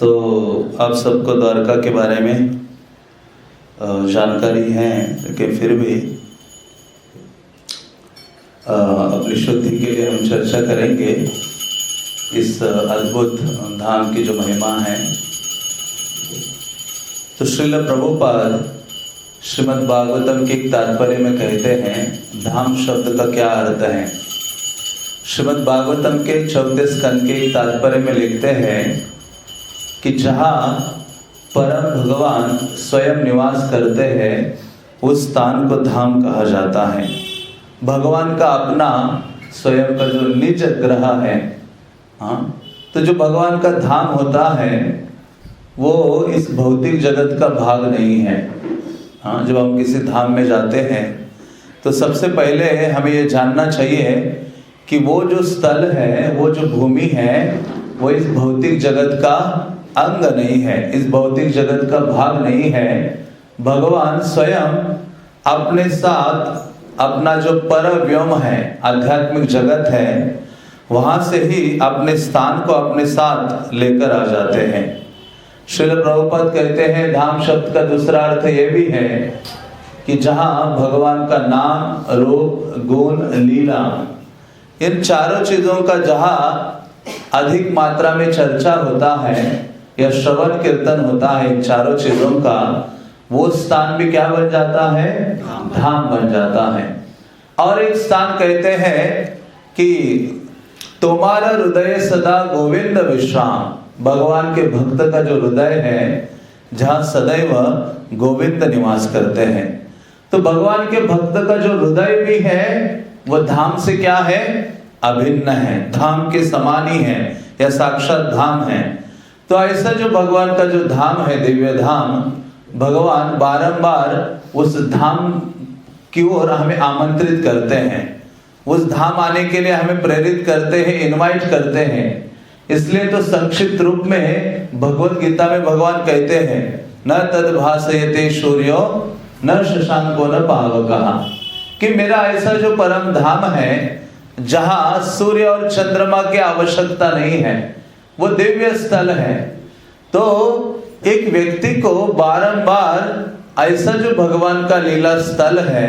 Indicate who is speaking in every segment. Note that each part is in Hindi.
Speaker 1: तो आप सबको द्वारका के बारे में जानकारी है, लेकिन फिर भी अपनी शुद्धि के लिए हम चर्चा करेंगे इस अद्भुत धाम की जो महिमा है। तो श्रील प्रभुपाद श्रीमद् भागवतम के एक तात्पर्य में कहते हैं धाम शब्द का क्या अर्थ है। श्रीमद् भागवतम के 34 स्कंद के एक तात्पर्य में लिखते हैं कि जहाँ परम भगवान स्वयं निवास करते हैं उस स्थान को धाम कहा जाता है। भगवान का अपना स्वयं का जो निज ग्रह है, तो जो भगवान का धाम होता है वो इस भौतिक जगत का भाग नहीं है। जब हम किसी धाम में जाते हैं तो सबसे पहले हमें ये जानना चाहिए कि वो जो स्थल है, वो जो भूमि है, वो इस भौतिक जगत का अंग नहीं है, इस भौतिक जगत का भाग नहीं है। भगवान स्वयं अपने साथ अपना जो परव्योम है, आध्यात्मिक जगत है, वहां से ही अपने स्थान को अपने साथ लेकर आ जाते हैं। श्रील प्रभुपाद कहते हैं धाम शब्द का दूसरा अर्थ ये भी है कि जहां भगवान का नाम, रूप, गुण, लीला, इन चारों चीजों का जहां अधिक मात्रा में चर्चा होता है या श्रवण कीर्तन होता है, इन चारों चीजों का, वो स्थान भी क्या बन जाता है? धाम बन जाता है। और एक स्थान कहते हैं कि तुम्हारा हृदय सदा गोविंद विश्राम, भगवान के भक्त का जो हृदय है जहां सदैव गोविंद निवास करते हैं। तो भगवान के भक्त का जो हृदय भी है वो धाम से क्या है? अभिन्न है, धाम के समान ही है या साक्षात धाम है। तो ऐसा जो भगवान का जो धाम है, दिव्य धाम, भगवान बारंबार उस धाम की ओर हमें आमंत्रित करते हैं, उस धाम आने के लिए हमें प्रेरित करते हैं, इनवाइट करते हैं। इसलिए तो संक्षिप्त रूप में भगवत गीता में भगवान कहते हैं न तद भासयते सूर्यो न शशांको न पावकः, कि मेरा ऐसा जो परम धाम है जहां सूर्य और चंद्रमा की आवश्यकता नहीं है, वो दिव्य स्थल है। तो एक व्यक्ति को बारंबार ऐसा जो भगवान का लीला स्थल है,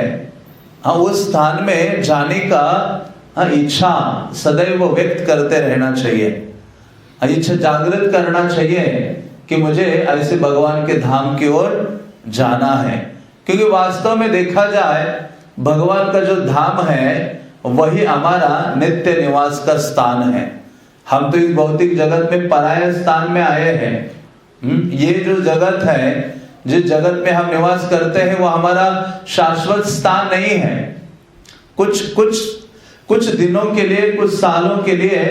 Speaker 1: उस स्थान में जाने का इच्छा सदैव व्यक्त करते रहना चाहिए, इच्छा जागृत करना चाहिए कि मुझे ऐसे भगवान के धाम की ओर जाना है। क्योंकि वास्तव में देखा जाए भगवान का जो धाम है वही हमारा नित्य निवास का स्थान है। हम तो इस भौतिक जगत में पराये स्थान में आए हैं। ये जो जगत है, जिस जगत में हम निवास करते हैं, वो हमारा शाश्वत स्थान नहीं है। कुछ दिनों के लिए, कुछ सालों के लिए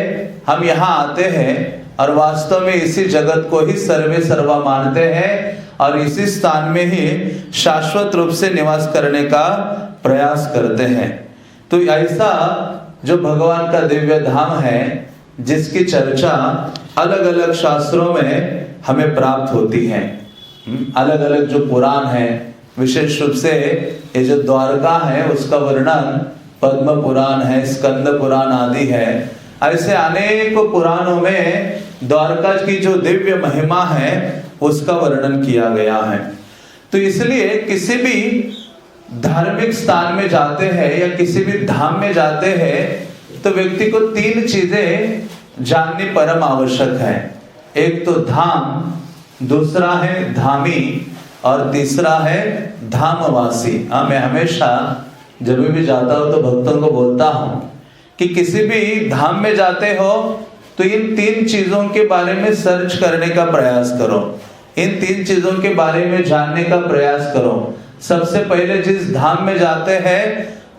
Speaker 1: हम यहाँ आते हैं और वास्तव में इसी जगत को ही सर्वे सर्वा मानते हैं और इसी स्थान में ही शाश्वत रूप से निवास करने का प्रयास करते हैं। तो ऐसा जो भगवान का दिव्य धाम है जिसकी चर्चा अलग अलग शास्त्रों में हमें प्राप्त होती है, अलग अलग जो पुराण है, विशेष रूप से ये जो द्वारका है उसका वर्णन पद्म पुराण है, स्कंद पुराण आदि है। ऐसे अनेक पुराणों में द्वारका की जो दिव्य महिमा है उसका वर्णन किया गया है। तो इसलिए किसी भी धार्मिक स्थान में जाते हैं या किसी भी धाम में जाते हैं तो व्यक्ति को 3 चीजें जाननी परम आवश्यक है। एक तो धाम, दूसरा है धामी और तीसरा है धामवासी। मैं हमेशा जब भी जाता हूं तो भक्तों को बोलता हूं कि किसी भी धाम में जाते हो तो इन 3 चीजों के बारे में सर्च करने का प्रयास करो, इन 3 चीजों के बारे में जानने का प्रयास करो। सबसे पहले जिस धाम में जाते हैं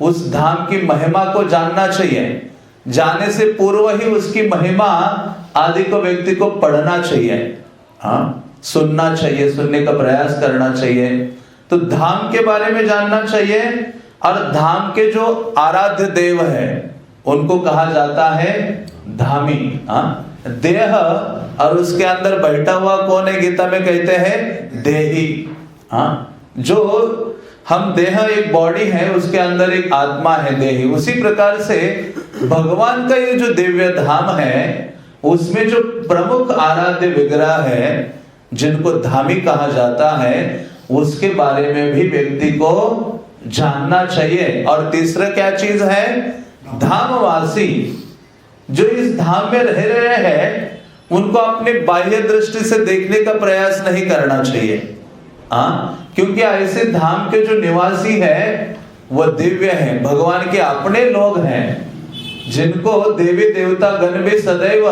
Speaker 1: उस धाम की महिमा को जानना चाहिए। जाने से पूर्व ही उसकी महिमा आदि को व्यक्ति को पढ़ना चाहिए, सुनना चाहिए, सुनने का प्रयास करना चाहिए। तो धाम के बारे में जानना चाहिए और धाम के जो आराध्य देव है उनको कहा जाता है धामी। देह और उसके अंदर बैठा हुआ कौन है? गीता में कहते हैं देही। जो हम देह एक बॉडी है, उसके अंदर एक आत्मा है देही। उसी प्रकार से भगवान का ये जो दिव्य धाम है उसमें जो प्रमुख आराध्य विग्रह है जिनको धामी कहा जाता है, उसके बारे में भी व्यक्ति को जानना चाहिए। और तीसरा क्या चीज है? धामवासी जो इस धाम में रह रहे हैं उनको अपने बाह्य दृष्टि से देखने का प्रयास नहीं करना चाहिए। क्योंकि ऐसे धाम के जो निवासी है वो दिव्य हैं, भगवान के अपने लोग हैं, जिनको देवी देवता गण भी सदैव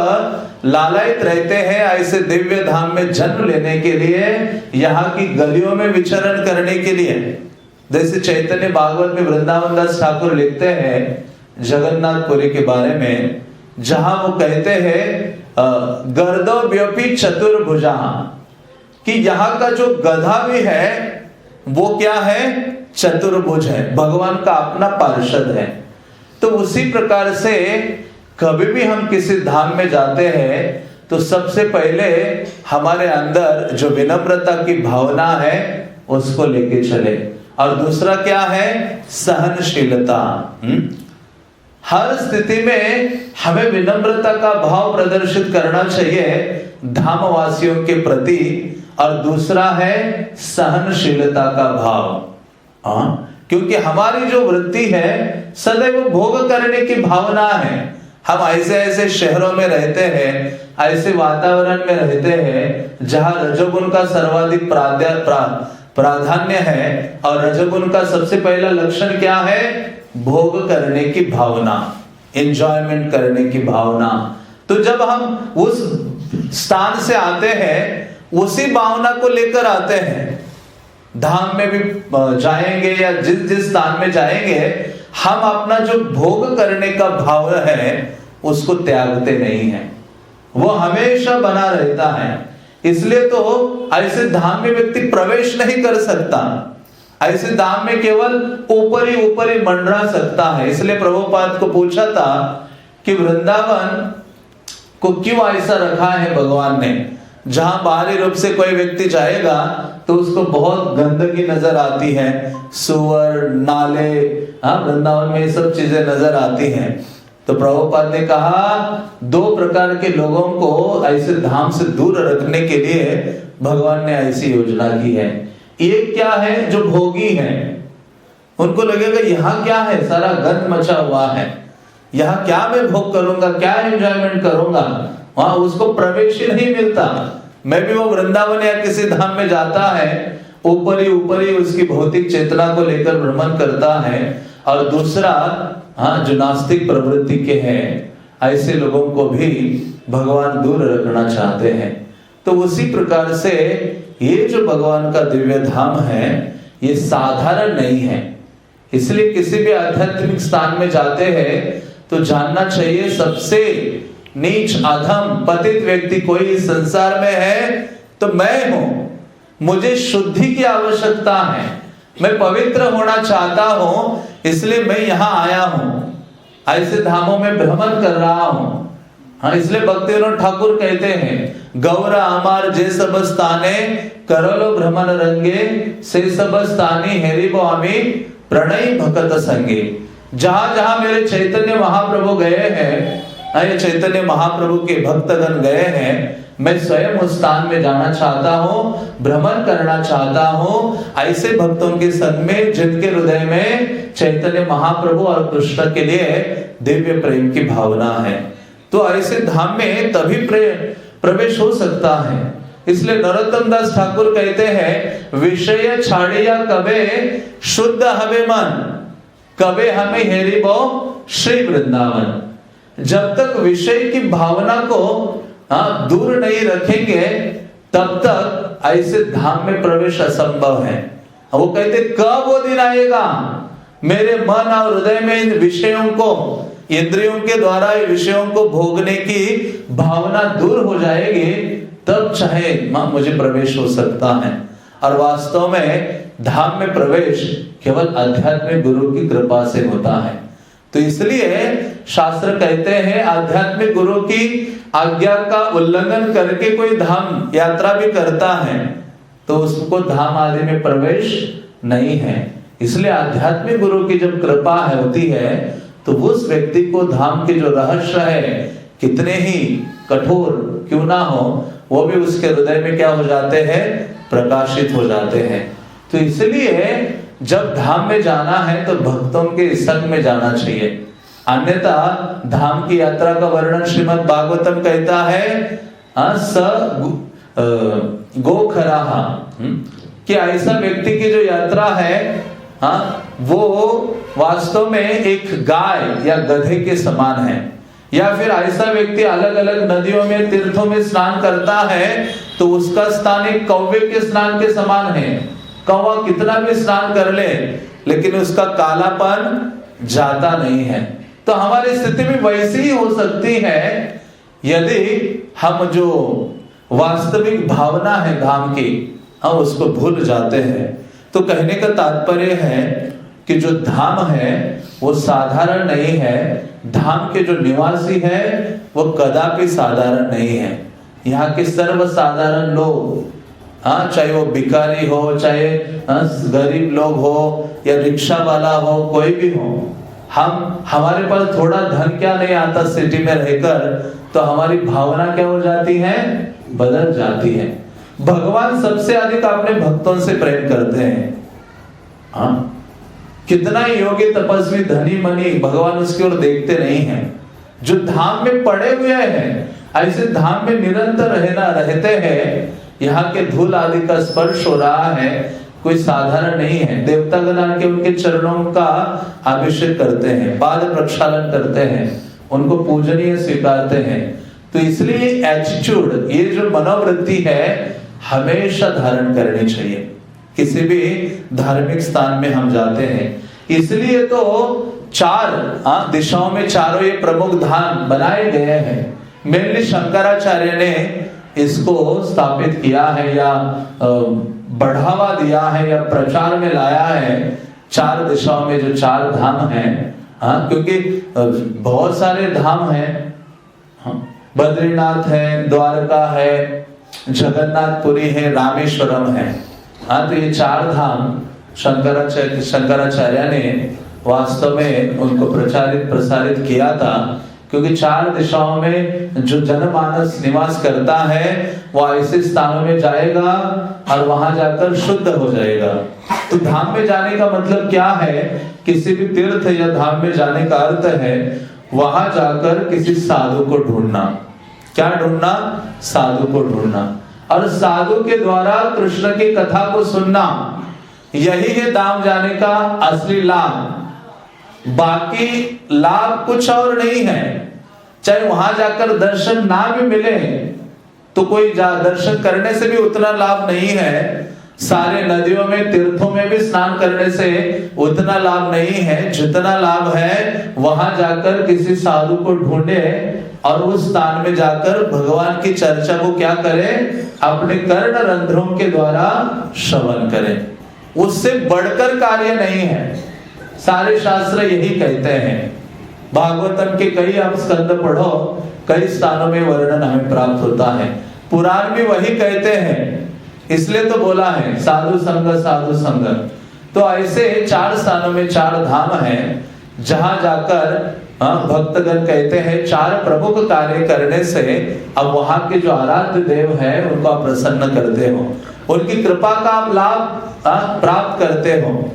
Speaker 1: लालायित रहते हैं ऐसे दिव्य धाम में जन्म लेने के लिए, यहाँ की गलियों में विचरण करने के लिए। जैसे चैतन्य भागवत में वृंदावन दास ठाकुर लिखते हैं जगन्नाथपुरी के बारे में, जहां वो कहते हैं गर्दो व्योपी चतुर्भुजा, कि यहाँ का जो गधा भी है वो क्या है? चतुर्भुज है, भगवान का अपना पार्षद है। तो उसी प्रकार से कभी भी हम किसी धाम में जाते हैं तो सबसे पहले हमारे अंदर जो विनम्रता की भावना है उसको लेके चले। और दूसरा क्या है? सहनशीलता। हर स्थिति में हमें विनम्रता का भाव प्रदर्शित करना चाहिए धामवासियों के प्रति। और दूसरा है सहनशीलता का भाव। क्योंकि हमारी जो वृत्ति है सदैव भोग करने की भावना है। हम ऐसे ऐसे शहरों में रहते हैं, ऐसे वातावरण में रहते हैं जहां रजोगुण का सर्वाधिक प्राधान्य है। और रजोगुण का सबसे पहला लक्षण क्या है? भोग करने की भावना, एंजॉयमेंट करने की भावना। तो जब हम उस स्थान से आते हैं उसी भावना को लेकर आते हैं, धाम में भी जाएंगे या जिस जिस स्थान में जाएंगे, हम अपना जो भोग करने का भाव है उसको त्यागते नहीं हैं, वो हमेशा बना रहता है। इसलिए तो ऐसे धाम में व्यक्ति प्रवेश नहीं कर सकता, ऐसे धाम में केवल ऊपर ही मंडरा सकता है। इसलिए प्रभुपाद को पूछा था कि वृंदावन को क्यों ऐसा रखा है भगवान ने, जहां बाहरी रूप से कोई व्यक्ति जाएगा तो उसको बहुत गंदगी नजर आती है, सुअर, नाले, वृंदावन में ये सब चीजें नजर आती हैं। तो प्रभुपाद ने कहा 2 प्रकार के लोगों को ऐसे धाम से दूर रखने के लिए भगवान ने ऐसी योजना की है। एक क्या है? जो भोगी है, उनको लगेगा यहाँ क्या है, सारा गंद मचा हुआ है, यहाँ क्या मैं भोग करूंगा, क्या एंजॉयमेंट करूंगा, वहां उसको प्रवेश ही नहीं मिलता। मैं भी वो वृंदावन या किसी धाम में जाता है, ऊपर ही उसकी भौतिक चेतना को लेकर भ्रमण करता है। और दूसरा जो नास्तिक प्रवृत्ति के हैं, ऐसे लोगों को भी भगवान दूर रखना चाहते हैं। तो उसी प्रकार से ये जो भगवान का दिव्य धाम है ये साधारण नहीं है। इसलिए किसी भी आध्यात्मिक स्थान में जाते हैं तो जानना चाहिए सबसे नीच अधम पतित व्यक्ति कोई इस संसार में है तो मैं हूं। मुझे शुद्धि की आवश्यकता है, मैं पवित्र होना चाहता हूं, इसलिए मैं यहाँ आया हूं, ऐसे धामों में भ्रमण कर रहा हूं। इसलिए भक्तिविनोद ठाकुर कहते हैं गौरा अमार जे सब स्थाने करलो भ्रमण रंगे से सब स्थानी हेरिबो आमी प्रणय भक्त संगे। जहां जहां मेरे चैतन्य महाप्रभु गए हैं, ये चैतन्य महाप्रभु के भक्तगण गए हैं, मैं स्वयं उस स्थान में जाना चाहता हूँ, भ्रमण करना चाहता हूँ ऐसे भक्तों के संग में जिनके हृदय में चैतन्य महाप्रभु और कृष्ण के लिए दिव्य प्रेम की भावना है। तो ऐसे धाम में तभी प्रवेश हो सकता है। इसलिए नरोत्तम दास ठाकुर कहते हैं विषय छाड़िया कबे शुद्ध हवे मन, कबे हमें हेरिबो श्री वृंदावन। जब तक विषय की भावना को दूर नहीं रखेंगे तब तक ऐसे धाम में प्रवेश असंभव है। वो कहते कब वो दिन आएगा मेरे मन और हृदय में इन विषयों को, इंद्रियों के द्वारा इन विषयों को भोगने की भावना दूर हो जाएगी, तब चाहे मुझे प्रवेश हो सकता है। और वास्तव में धाम में प्रवेश केवल आध्यात्मिक गुरु की कृपा से होता है। तो इसलिए शास्त्र कहते हैं आध्यात्मिक गुरु की आज्ञा का उल्लंघन करके कोई धाम यात्रा भी करता है तो उसको धाम आदि में प्रवेश नहीं है। इसलिए आध्यात्मिक गुरु की जब कृपा होती है तो उस व्यक्ति को धाम के जो रहस्य है कितने ही कठोर क्यों ना हो, वो भी उसके हृदय में क्या हो जाते हैं, प्रकाशित हो जाते हैं। तो इसलिए जब धाम में जाना है तो भक्तों के संग में जाना चाहिए, अन्यथा धाम की यात्रा का वर्णन श्रीमद् भागवतम कहता है गोखराहा, कि ऐसा व्यक्ति की जो यात्रा है वो वास्तव में एक गाय या गधे के समान है। या फिर ऐसा व्यक्ति अलग अलग नदियों में तीर्थों में स्नान करता है तो उसका स्थान एक कौवे के स्नान के समान है। कौवा कितना भी स्नान कर ले लेकिन उसका कालापन जाता नहीं है। तो हमारी स्थिति भी वैसी ही हो सकती है यदि हम जो वास्तविक भावना है धाम की हम उसको भूल जाते हैं। तो कहने का तात्पर्य है कि जो धाम है वो साधारण नहीं है, धाम के जो निवासी है वो कदापि साधारण नहीं है। यहाँ के सर्वसाधारण लोग, चाहे वो भिखारी हो, चाहे गरीब लोग हो या रिक्शा वाला हो, कोई भी हो, हमारे पास थोड़ा धन क्या नहीं आता सिटी में रहकर, तो हमारी भावना क्या हो जाती है, बदल जाती है। भगवान सबसे अधिक अपने भक्तों से प्रेम करते हैं। कितना ही योगी तपस्वी धनी मनी भगवान उसकी ओर देखते नहीं हैं। जो धाम में पड़े हुए हैं, ऐसे धाम में निरंतर रहते हैं, यहाँ के धूल आदि का स्पर्श हो रहा है, कोई साधारण नहीं है। देवतागण आके उनके चरणों का अभिषेक करते हैं, पाद प्रक्षालन करते हैं, उनको पूजनीय स्वीकारते हैं। तो इसलिए एटीट्यूड, ये जो मनोवृत्ति है हमेशा धारण करनी चाहिए किसी भी धार्मिक स्थान में हम जाते हैं। इसलिए तो चार दिशाओं में चारों ये प्रमुख धाम बनाए गए हैं। मेनली शंकराचार्य ने इसको स्थापित किया है या बढ़ावा दिया है या प्रचार में लाया है। चार दिशाओं में जो चार धाम हैं, क्योंकि बहुत सारे धाम हैं, बद्रीनाथ है, द्वारका है, जगन्नाथपुरी है, रामेश्वरम है। तो ये चार धाम शंकराचार्य ने वास्तव में उनको प्रसारित किया था, क्योंकि चार दिशाओं में जो जनमानस निवास करता है वो ऐसे स्थानों में जाएगा और वहां जाकर शुद्ध हो जाएगा। तो धाम में जाने का मतलब क्या है, किसी भी तीर्थ या धाम में जाने का अर्थ है वहां जाकर किसी साधु को ढूंढना। क्या ढूंढना, साधु को ढूंढना, और साधु के द्वारा कृष्ण की कथा को सुनना। यही है धाम जाने का असली लाभ। बाकी लाभ कुछ और नहीं है। चाहे वहां जाकर दर्शन ना भी मिले तो कोई दर्शन करने से भी उतना लाभ नहीं है, सारे नदियों में तीर्थों में भी स्नान करने से उतना लाभ नहीं है जितना लाभ है वहां जाकर किसी साधु को ढूंढे और उस स्थान में जाकर भगवान की चर्चा को क्या करें, अपने कर्ण रंध्रों के द्वारा श्रवण करें। उससे बढ़कर कार्य नहीं है। सारे शास्त्र यही कहते हैं। भागवतम के कई आप स्कंद पढ़ो, कई स्थानों में वर्णन हमें प्राप्त होता है। पुराण भी वही कहते हैं, इसलिए तो बोला है साधु संग साधु संग। तो ऐसे चार स्थानों में चार धाम हैं जहां जाकर भक्तगण कहते हैं चार प्रमुख कार्य करने से अब वहां के जो आराध्य देव है उनको आप प्रसन्न करते हो, उनकी कृपा का आप लाभ प्राप्त करते हो।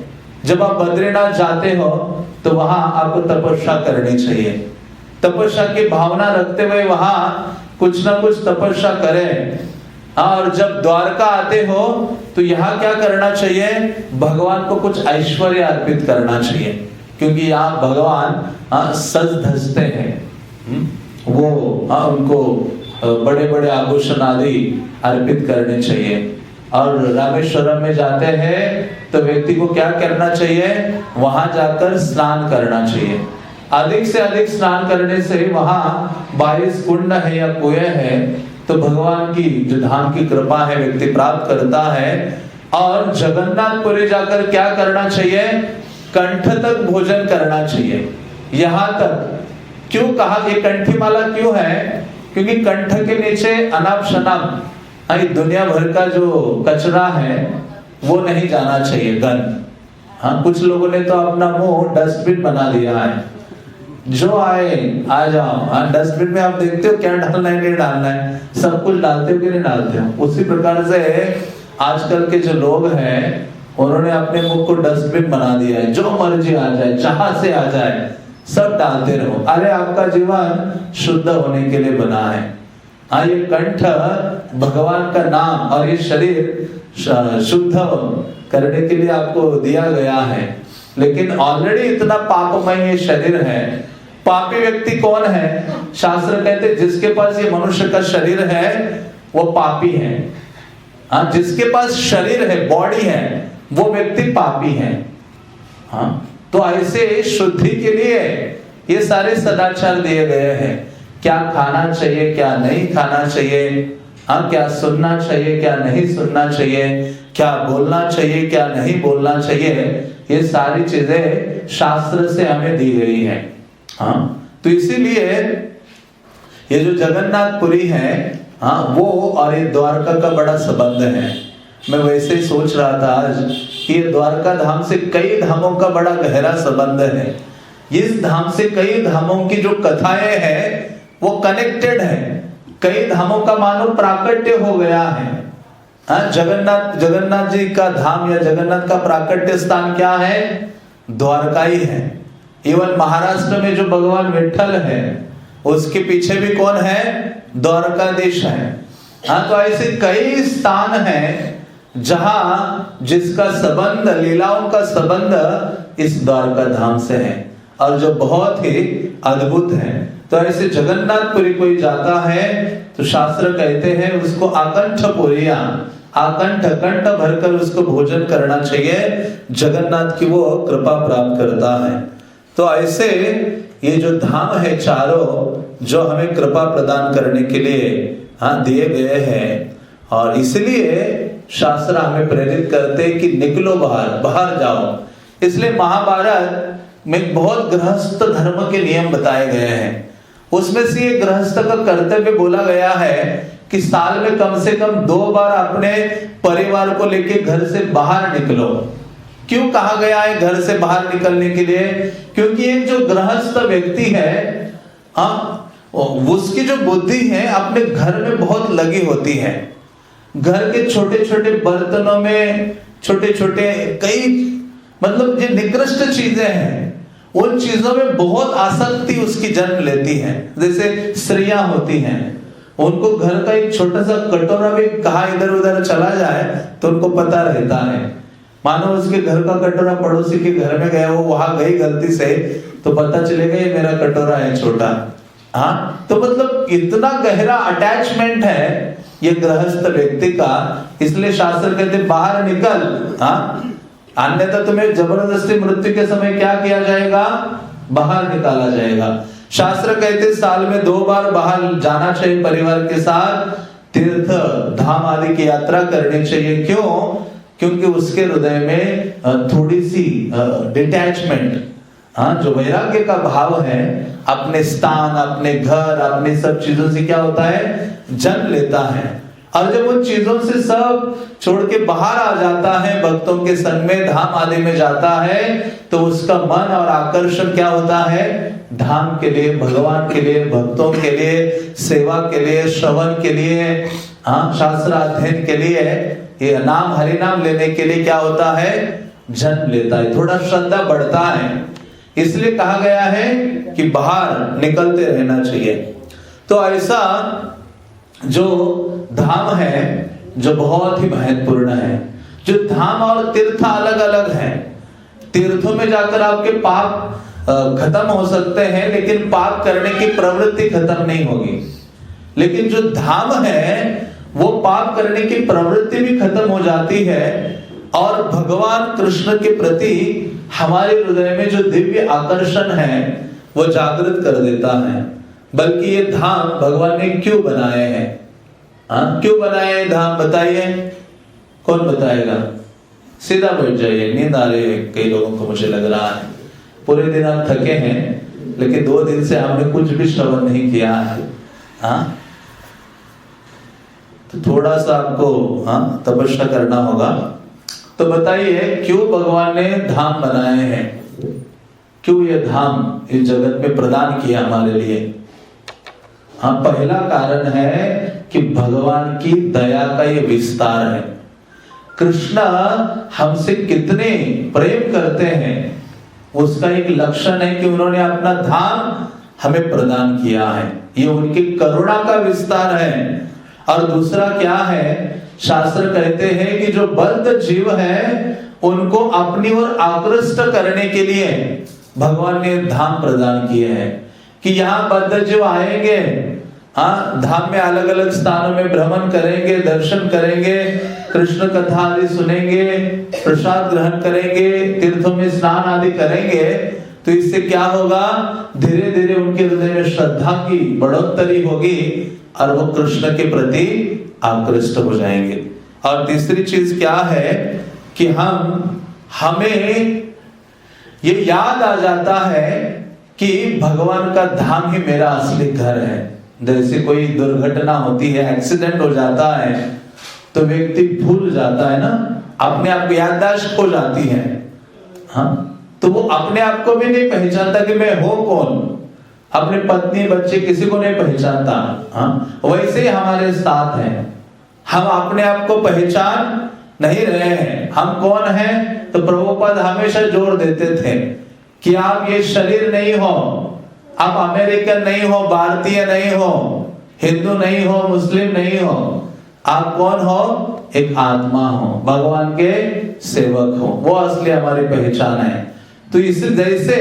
Speaker 1: जब आप बद्रीनाथ जाते हो तो वहां आपको तपस्या करनी चाहिए। तपस्या की भावना रखते हुए वहां कुछ ना कुछ तपस्या करें। और जब द्वारका आते हो तो यहाँ क्या करना चाहिए, भगवान को कुछ ऐश्वर्य अर्पित करना चाहिए, क्योंकि यहाँ भगवान सज धजते हैं। वो उनको बड़े बड़े आभूषण आदि अर्पित करने चाहिए। और रामेश्वरम में जाते हैं तो व्यक्ति को क्या करना चाहिए, वहां जाकर स्नान करना चाहिए। अधिक से अधिक स्नान करने से वहां 22 कुंड है या कुएं है तो भगवान की जो धाम की कृपा है व्यक्ति प्राप्त करता है। और जगन्नाथपुरी जाकर क्या करना चाहिए, कंठ तक भोजन करना चाहिए। यहाँ तक क्यों कहा, ये कंठी माला क्यों है, क्योंकि कंठ के नीचे अनाप शनाप दुनिया भर का जो कचरा है वो नहीं जाना चाहिए, गंद। कुछ लोगों ने तो अपना मुंह डस्टबिन बना लिया है। जो आए आ जाओ। डस्टबिन में आप देखते हो क्या डालना है नहीं डालना है, सब कुछ डालते हो कि नहीं डालते हो। उसी प्रकार से आजकल के जो लोग हैं उन्होंने अपने मुख को डस्टबिन बना दिया है, जो मर्जी आ जाए जहां से आ जाए सब डालते रहो। अरे आपका जीवन शुद्ध होने के लिए बना है। ये कंठ भगवान का नाम और ये शरीर शुद्ध करने के लिए आपको दिया गया है। लेकिन ऑलरेडी इतना पापमय ये शरीर है। पापी व्यक्ति कौन है? शास्त्र कहते हैं जिसके पास ये मनुष्य का शरीर है वो पापी है। जिसके पास शरीर है, बॉडी है, वो व्यक्ति पापी है। तो ऐसे शुद्धि के लिए ये सारे सदाचार दिए गए हैं। क्या खाना चाहिए, क्या नहीं खाना चाहिए, क्या सुनना चाहिए, क्या नहीं सुनना चाहिए, क्या बोलना चाहिए, क्या नहीं बोलना चाहिए, ये सारी चीजें शास्त्र से हमें दी गई है। तो इसीलिए ये जो जगन्नाथपुरी है वो और ये द्वारका का बड़ा संबंध है। मैं वैसे ही सोच रहा था आज कि ये द्वारका धाम से कई धामों का बड़ा गहरा संबंध है। इस धाम से कई धामों की जो कथाएं हैं वो कनेक्टेड है। कई धामों का मानो प्राकट्य हो गया है। जगन्नाथ जी का धाम या जगन्नाथ का प्राकट्य स्थान क्या है? द्वारका ही है। इवन महाराष्ट्र में जो भगवान विठ्ठल है उसके पीछे भी कौन है? द्वारकाधीश है। तो ऐसे कई स्थान हैं जहां जिसका संबंध, लीलाओं का संबंध इस द्वारका धाम से है और जो बहुत ही अद्भुत है। तो ऐसे जगन्नाथपुरी कोई जाता है तो शास्त्र कहते हैं उसको आकंठ पुरिया, आकंठ कंठ भरकर उसको भोजन करना चाहिए। जगन्नाथ की वो कृपा प्राप्त करता है। तो ऐसे ये जो धाम है चारों जो हमें कृपा प्रदान करने के लिए दिए गए हैं और इसलिए शास्त्र हमें प्रेरित करते हैं कि निकलो बाहर जाओ। इसलिए महाभारत में बहुत गृहस्थ धर्म के नियम बताए गए हैं। उसमें से ये गृहस्थ का कर्तव्य बोला गया है कि साल में कम से कम 2 बार अपने परिवार को लेके घर से बाहर निकलो। क्यों कहा गया है घर से बाहर निकलने के लिए? क्योंकि एक जो गृहस्थ व्यक्ति है उसकी जो बुद्धि है अपने घर में बहुत लगी होती है। घर के छोटे छोटे बर्तनों में छोटे छोटे कई मतलब जो निकृष्ट चीजें हैं उन चीजों में बहुत आसक्ति उसकी जन्म लेती है। जैसे स्त्रियां होती हैं, उनको घर का एक छोटा सा कटोरा भी कहाँ इधर उधर चला जाए तो उनको पता रहता है। मानो उसके घर का कटोरा पड़ोसी के घर में गया, वो वहां गई गलती से तो पता चलेगा ये मेरा कटोरा है छोटा। तो मतलब इतना गहरा अटैचमेंट है ये गृहस्थ व्यक्ति का। इसलिए शास्त्र कहते बाहर निकल, अन्यथा तुम्हें जबरदस्ती मृत्यु के समय क्या किया जाएगा? बाहर निकाला जाएगा। शास्त्र कहते साल में 2 बार बाहर जाना चाहिए परिवार के साथ, तीर्थ धाम आदि की यात्रा करनी चाहिए। क्यों? क्योंकि उसके हृदय में थोड़ी सी डिटैचमेंट, जो वैराग्य का भाव है अपने स्थान, अपने घर, अपने सब चीजों से क्या होता है? जन्म लेता है। और जब उन चीजों से सब छोड़ के बाहर आ जाता है, भक्तों के संग में धाम आदि में जाता है, तो उसका मन और आकर्षण क्या होता है? धाम के लिए, भगवान के लिए, भक्तों के लिए, सेवा के लिए, श्रवण के लिए, शास्त्र अध्ययन के लिए, ये नाम हरि नाम लेने के लिए क्या होता है? जन्म लेता है। थोड़ा श्रद्धा बढ़ता है। इसलिए कहा गया है कि बाहर निकलते रहना चाहिए। तो ऐसा जो धाम है जो बहुत ही महत्वपूर्ण है। जो धाम और तीर्थ अलग अलग हैं। तीर्थों में जाकर आपके पाप खत्म हो सकते हैं, लेकिन पाप करने की प्रवृत्ति खत्म नहीं होगी। लेकिन जो धाम है वो पाप करने की प्रवृत्ति भी खत्म हो जाती है और भगवान कृष्ण के प्रति हमारे हृदय में जो दिव्य आकर्षण है वो जागृत कर देता है। बल्कि ये धाम भगवान ने क्यों बनाए हैं? क्यों बनाए धाम? बताइए, कौन बताएगा? सीधा बैठ जाइए, नींद आ रही है कई लोगों को, मुझे लग रहा है। पूरे दिन आप थके हैं, लेकिन 2 दिन से हमने कुछ भी श्रवण नहीं किया है। तो थोड़ा सा आपको तपस्या करना होगा। तो बताइए क्यों भगवान ने धाम बनाए हैं? क्यों ये धाम इस जगत में प्रदान किया हमारे लिए। हाँ, पहला कारण है कि भगवान की दया का ये विस्तार है। कृष्ण हमसे कितने प्रेम करते हैं उसका एक लक्षण है कि उन्होंने अपना धाम हमें प्रदान किया है। ये उनकी करुणा का विस्तार है। और दूसरा क्या है, शास्त्र कहते हैं कि जो बद्ध जीव है उनको अपनी ओर आकृष्ट करने के लिए भगवान ने धाम प्रदान किए हैं कि यहाँ बद्ध जीव आएंगे, हाँ, धाम में अलग अलग स्थानों में भ्रमण करेंगे, दर्शन करेंगे, कृष्ण कथा आदि सुनेंगे, प्रसाद ग्रहण करेंगे, तीर्थों में स्नान आदि करेंगे। तो इससे क्या होगा, धीरे धीरे उनके हृदय में श्रद्धा की बढ़ोतरी होगी और वो कृष्ण के प्रति आकृष्ट हो जाएंगे। और तीसरी चीज क्या है कि हमें ये याद आ जाता है कि भगवान का धाम ही मेरा असली घर है। जैसे कोई दुर्घटना होती है, एक्सीडेंट हो जाता है तो व्यक्ति भूल जाता है ना, अपने आप याददाश्त खो जाती है। हाँ, तो वो अपने आप को भी नहीं पहचानता कि मैं हूं कौन, अपने पत्नी बच्चे किसी को नहीं पहचानता। हाँ, वैसे ही हमारे साथ है, हम अपने आप को पहचान नहीं रहे हैं, हम कौन हैं। तो प्रभुपाद हमेशा जोर देते थे कि आप ये शरीर नहीं हो, आप अमेरिकन नहीं हो, भारतीय नहीं हो, हिंदू नहीं हो, मुस्लिम नहीं हो, आप कौन हो, एक आत्मा हो, भगवान के सेवक हो, वो असली हमारी पहचान है। तो इस जैसे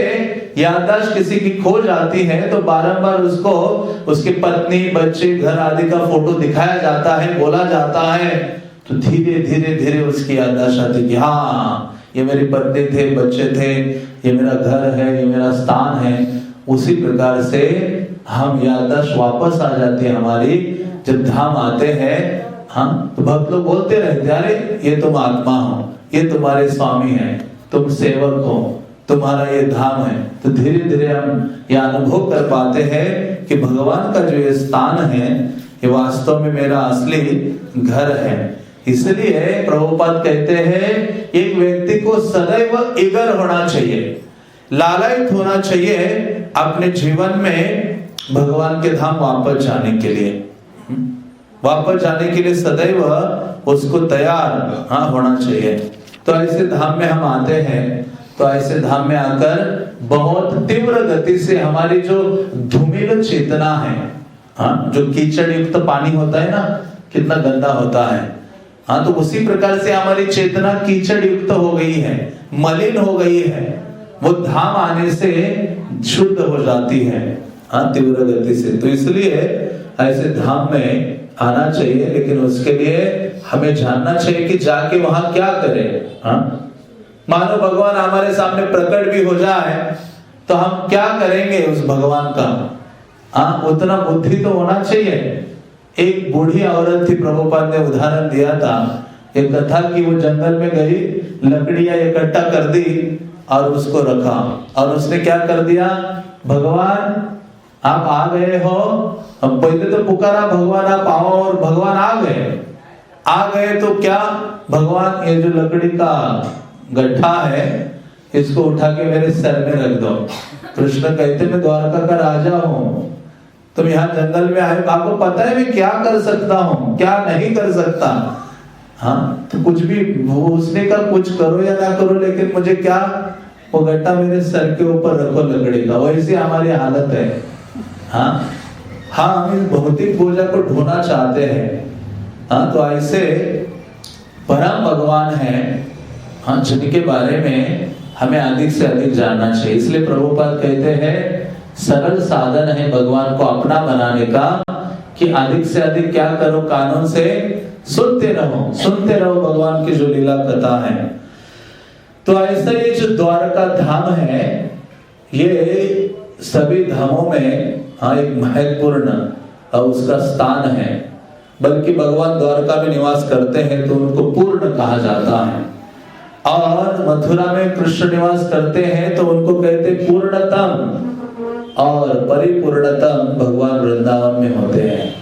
Speaker 1: याददाश्त किसी की खो जाती है तो बारंबार उसको उसके पत्नी बच्चे घर आदि का फोटो दिखाया जाता है, बोला जाता है, तो धीरे धीरे धीरे उसकी याददाश्त आती कि हाँ ये मेरी पत्नी थे, बच्चे थे, ये मेरा घर है, ये मेरा स्थान है। उसी प्रकार से हम याददाश्त वापस आ जाती है हमारी जब धाम आते हैं। हाँ, तो भक्त लोग बोलते रहते, अरे ये तुम आत्मा हो, ये तुम्हारे स्वामी हैं, तुम सेवक हो, तुम्हारा ये धाम है। तो धीरे धीरे हम यह अनुभव कर पाते हैं कि भगवान का जो ये स्थान है ये वास्तव में मेरा असली घर है। इसलिए प्रभुपाद कहते हैं एक व्यक्ति को सदैव ईगर होना चाहिए, लालायित होना चाहिए अपने जीवन में भगवान के धाम वापस जाने के लिए। वापस जाने के लिए सदैव उसको तैयार होना चाहिए। तो ऐसे धाम में हम आते हैं, तो ऐसे धाम में आकर बहुत तीव्र गति से हमारी जो धूमिल चेतना है, हाँ, जो कीचड़ युक्त पानी होता है ना, कितना गंदा होता है, हाँ, तो उसी प्रकार से हमारी चेतना कीचड़ युक्त हो गई है, मलिन हो गई है। वो धाम आने से शुद्ध हो जाती है, हाँ, तीव्र गति से। तो इसलिए ऐसे धाम में आना चाहिए, लेकिन उसके लिए हमें जानना चाहिए कि जाके वहां क्या करें। हाँ, मानो भगवान हमारे सामने प्रकट भी हो जाए तो हम क्या करेंगे उस भगवान का, हाँ, उतना बुद्धि तो होना चाहिए। एक बूढ़ी औरत थी, प्रभुपाद ने उदाहरण दिया था, एक कथा कि वो जंगल में गई, लकड़ियां इकट्ठा कर दी और उसको रखा, और उसने क्या कर दिया, भगवान आप आ गए हो, हम पहले तो पुकारा भगवान आप आओ, और भगवान आ गए तो क्या, भगवान ये जो लकड़ी का गड्ढा है इसको उठा के मेरे सर में रख दो। कृष्ण कहते मैं द्वारका का राजा हूँ, तुम यहाँ जंगल में आए, आपको पता है मैं क्या कर सकता हूँ, क्या नहीं कर सकता। हाँ, तो कुछ भी उसने का कुछ करो या ना करो, लेकिन मुझे क्या, वो गड्ढा मेरे सर के ऊपर रखो लकड़ी का। वैसी हमारी हालत है। हाँ, हम इस भौतिक बोझा को ढोना चाहते हैं। हाँ, तो ऐसे परम भगवान है, हाँ, जिनके बारे में हमें अधिक से अधिक जानना चाहिए। इसलिए प्रभुपाद कहते हैं सरल साधन है भगवान को अपना बनाने का कि अधिक से अधिक क्या करो, कानून से सुनते रहो भगवान की जो लीला कथा है। तो ऐसा ये जो द्वारका धाम है ये सभी धामों में एक महत्वपूर्ण उसका स्थान है। बल्कि भगवान द्वारका में निवास करते हैं तो उनको पूर्ण कहा जाता है, और मथुरा में कृष्ण निवास करते हैं तो उनको कहते पूर्णतम, और परिपूर्णतम भगवान वृंदावन में होते हैं,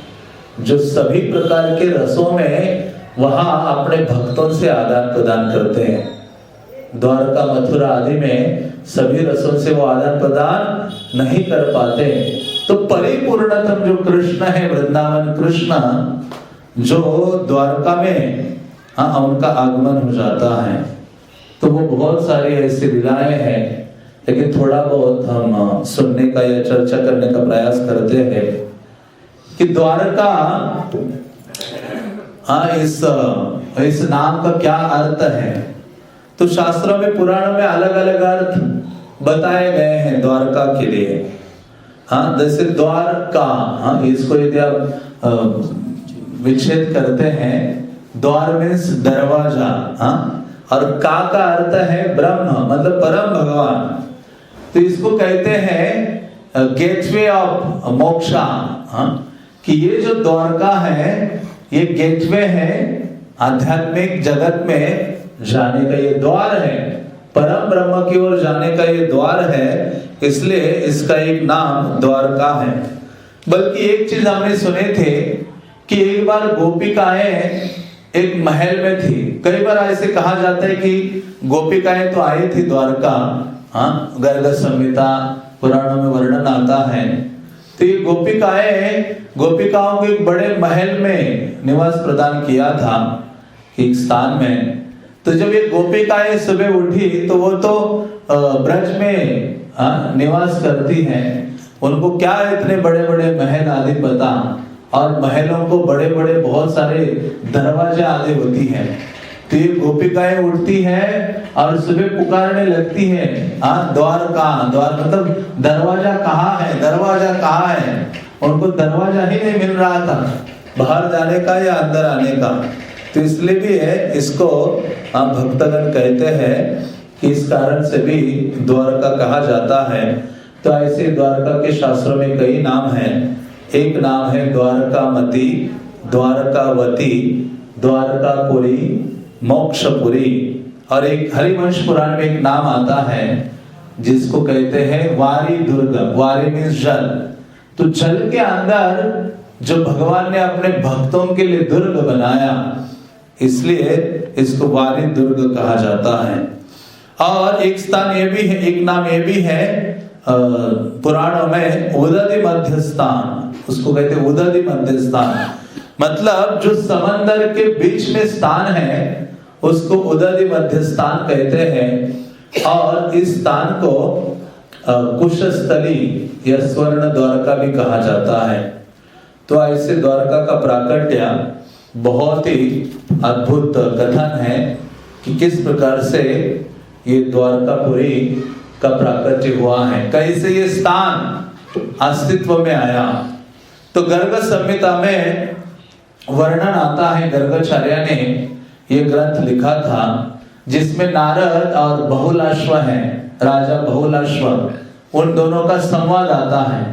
Speaker 1: जो सभी प्रकार के रसों में वहां अपने भक्तों से आदान प्रदान करते हैं। द्वारका मथुरा आदि में सभी रसों से वो आदान प्रदान नहीं कर पाते। तो परिपूर्णतम जो कृष्ण है, वृंदावन कृष्ण, जो द्वारका में उनका आगमन हो जाता है। तो वो बहुत सारी ऐसी लीलाएं हैं, लेकिन थोड़ा बहुत हम सुनने का या चर्चा करने का प्रयास करते हैं कि द्वारका इस नाम का क्या अर्थ है। तो शास्त्रों में, पुराणों में अलग अलग अर्थ बताए गए हैं द्वारका के लिए। जैसे द्वारका, इसको यदि आप विच्छेद करते हैं, द्वार मीन्स दरवाजा, और का अर्थ है ब्रह्म, मतलब परम भगवान। तो इसको कहते हैं गेटवे ऑफ मोक्षा, कि ये जो द्वारका है ये गेटवे है आध्यात्मिक जगत में जाने का, ये द्वार है, परम ब्रह्म की ओर जाने का ये द्वार है, इसलिए इसका एक नाम द्वारका है। बल्कि एक चीज हमने सुने थे कि एक बार गोपिकाएं एक महल में थी। कई बार ऐसे कहा जाता है कि गोपिकाएं तो आई थी द्वारका, गर्ग संहिता पुराणों में वर्णन आता है। तो ये गोपिकाओं को एक बड़े महल में निवास प्रदान किया था, एक स्थान में। तो जब ये गोपिकाएं सुबह उठी तो वो तो ब्रज में निवास करती हैं, उनको क्या इतने बड़े बड़े महल आदि पता, और महलों को बड़े बड़े बहुत सारे दरवाजे आदि होती हैं। तो ये गोपिकाएं उठती हैं और सुबह पुकारने लगती हैं, द्वार मतलब दरवाजा कहाँ है, दरवाजा कहाँ है। उनको दरवाजा ही नहीं मिल रहा था बाहर जाने का या अंदर आने का। तो इसलिए भी है, इसको हम भक्तगण कहते हैं कि इस कारण से भी द्वारका कहा जाता है। तो ऐसे द्वारका के शास्त्रों में कई नाम हैं। एक नाम है द्वारकामती, द्वारकावती, द्वारकापुरी, मोक्षपुरी, और एक हरिवंश पुराण में एक नाम आता है जिसको कहते हैं वारी दुर्ग। वारी मीन्स जल। तो जल के अंदर जो भगवान ने अपने भक्तों के लिए दुर्ग बनाया, इसलिए इसको वारी दुर्ग कहा जाता है। और एक स्थान ये भी है, एक नाम ये भी है पुराणों में, उदधि मध्य स्थान, उसको कहते हैं उदधि मध्य स्थान। मतलब जो समंदर के बीच में स्थान है उसको उदधि मध्य स्थान कहते हैं। और इस स्थान को कुशस्थली या स्वर्ण द्वारका भी कहा जाता है। तो ऐसे द्वारका का प्राकट्य बहुत ही अद्भुत कथन है कि किस प्रकार से ये द्वारकापुरी का प्राकट्य हुआ है, कैसे ये स्थान अस्तित्व में आया। तो गर्ग संहिता में वर्णन आता है, गर्गाचार्य ने ये ग्रंथ लिखा था जिसमें नारद और बहुलाश्व हैं, राजा बहुलाश्व, उन दोनों का संवाद आता है।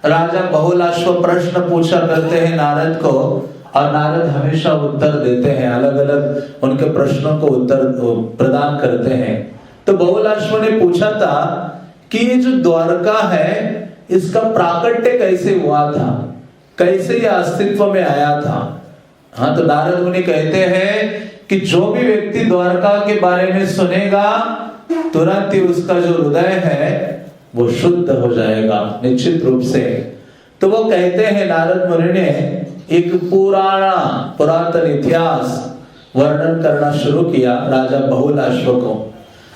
Speaker 1: राजा बहुलाश्व प्रश्न पूछा करते हैं नारद को, और नारद हमेशा उत्तर देते हैं, अलग अलग उनके प्रश्नों को उत्तर प्रदान करते हैं। तो बहुलाश्व ने पूछा था कि ये जो द्वारका है इसका प्राकट्य कैसे हुआ था, कैसे ये अस्तित्व में आया था। तो नारद मुनि कहते हैं कि जो भी व्यक्ति द्वारका के बारे में सुनेगा तुरंत ही उसका जो हृदय है वो शुद्ध हो जाएगा निश्चित रूप से। तो वो कहते हैं, नारद मुनि ने एक पुरातन इतिहास वर्णन करना शुरू किया राजा बहुलाश्व को।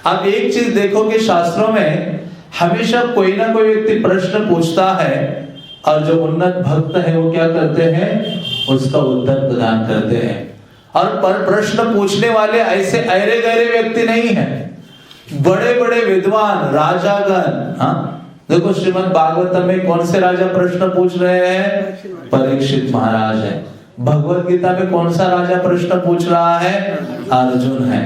Speaker 1: आप एक चीज देखो कि शास्त्रों में हमेशा कोई ना कोई व्यक्ति प्रश्न पूछता है, और जो उन्नत भक्त है वो क्या करते हैं, उसका उत्तर प्रदान करते हैं। और पर प्रश्न पूछने वाले ऐसे अरे गहरे व्यक्ति नहीं है, बड़े बड़े विद्वान राजागण। देखो श्रीमद् भागवतम में कौन से राजा प्रश्न पूछ रहे हैं, परीक्षित महाराज है। भगवत गीता में कौन सा राजा प्रश्न पूछ रहा है, अर्जुन है।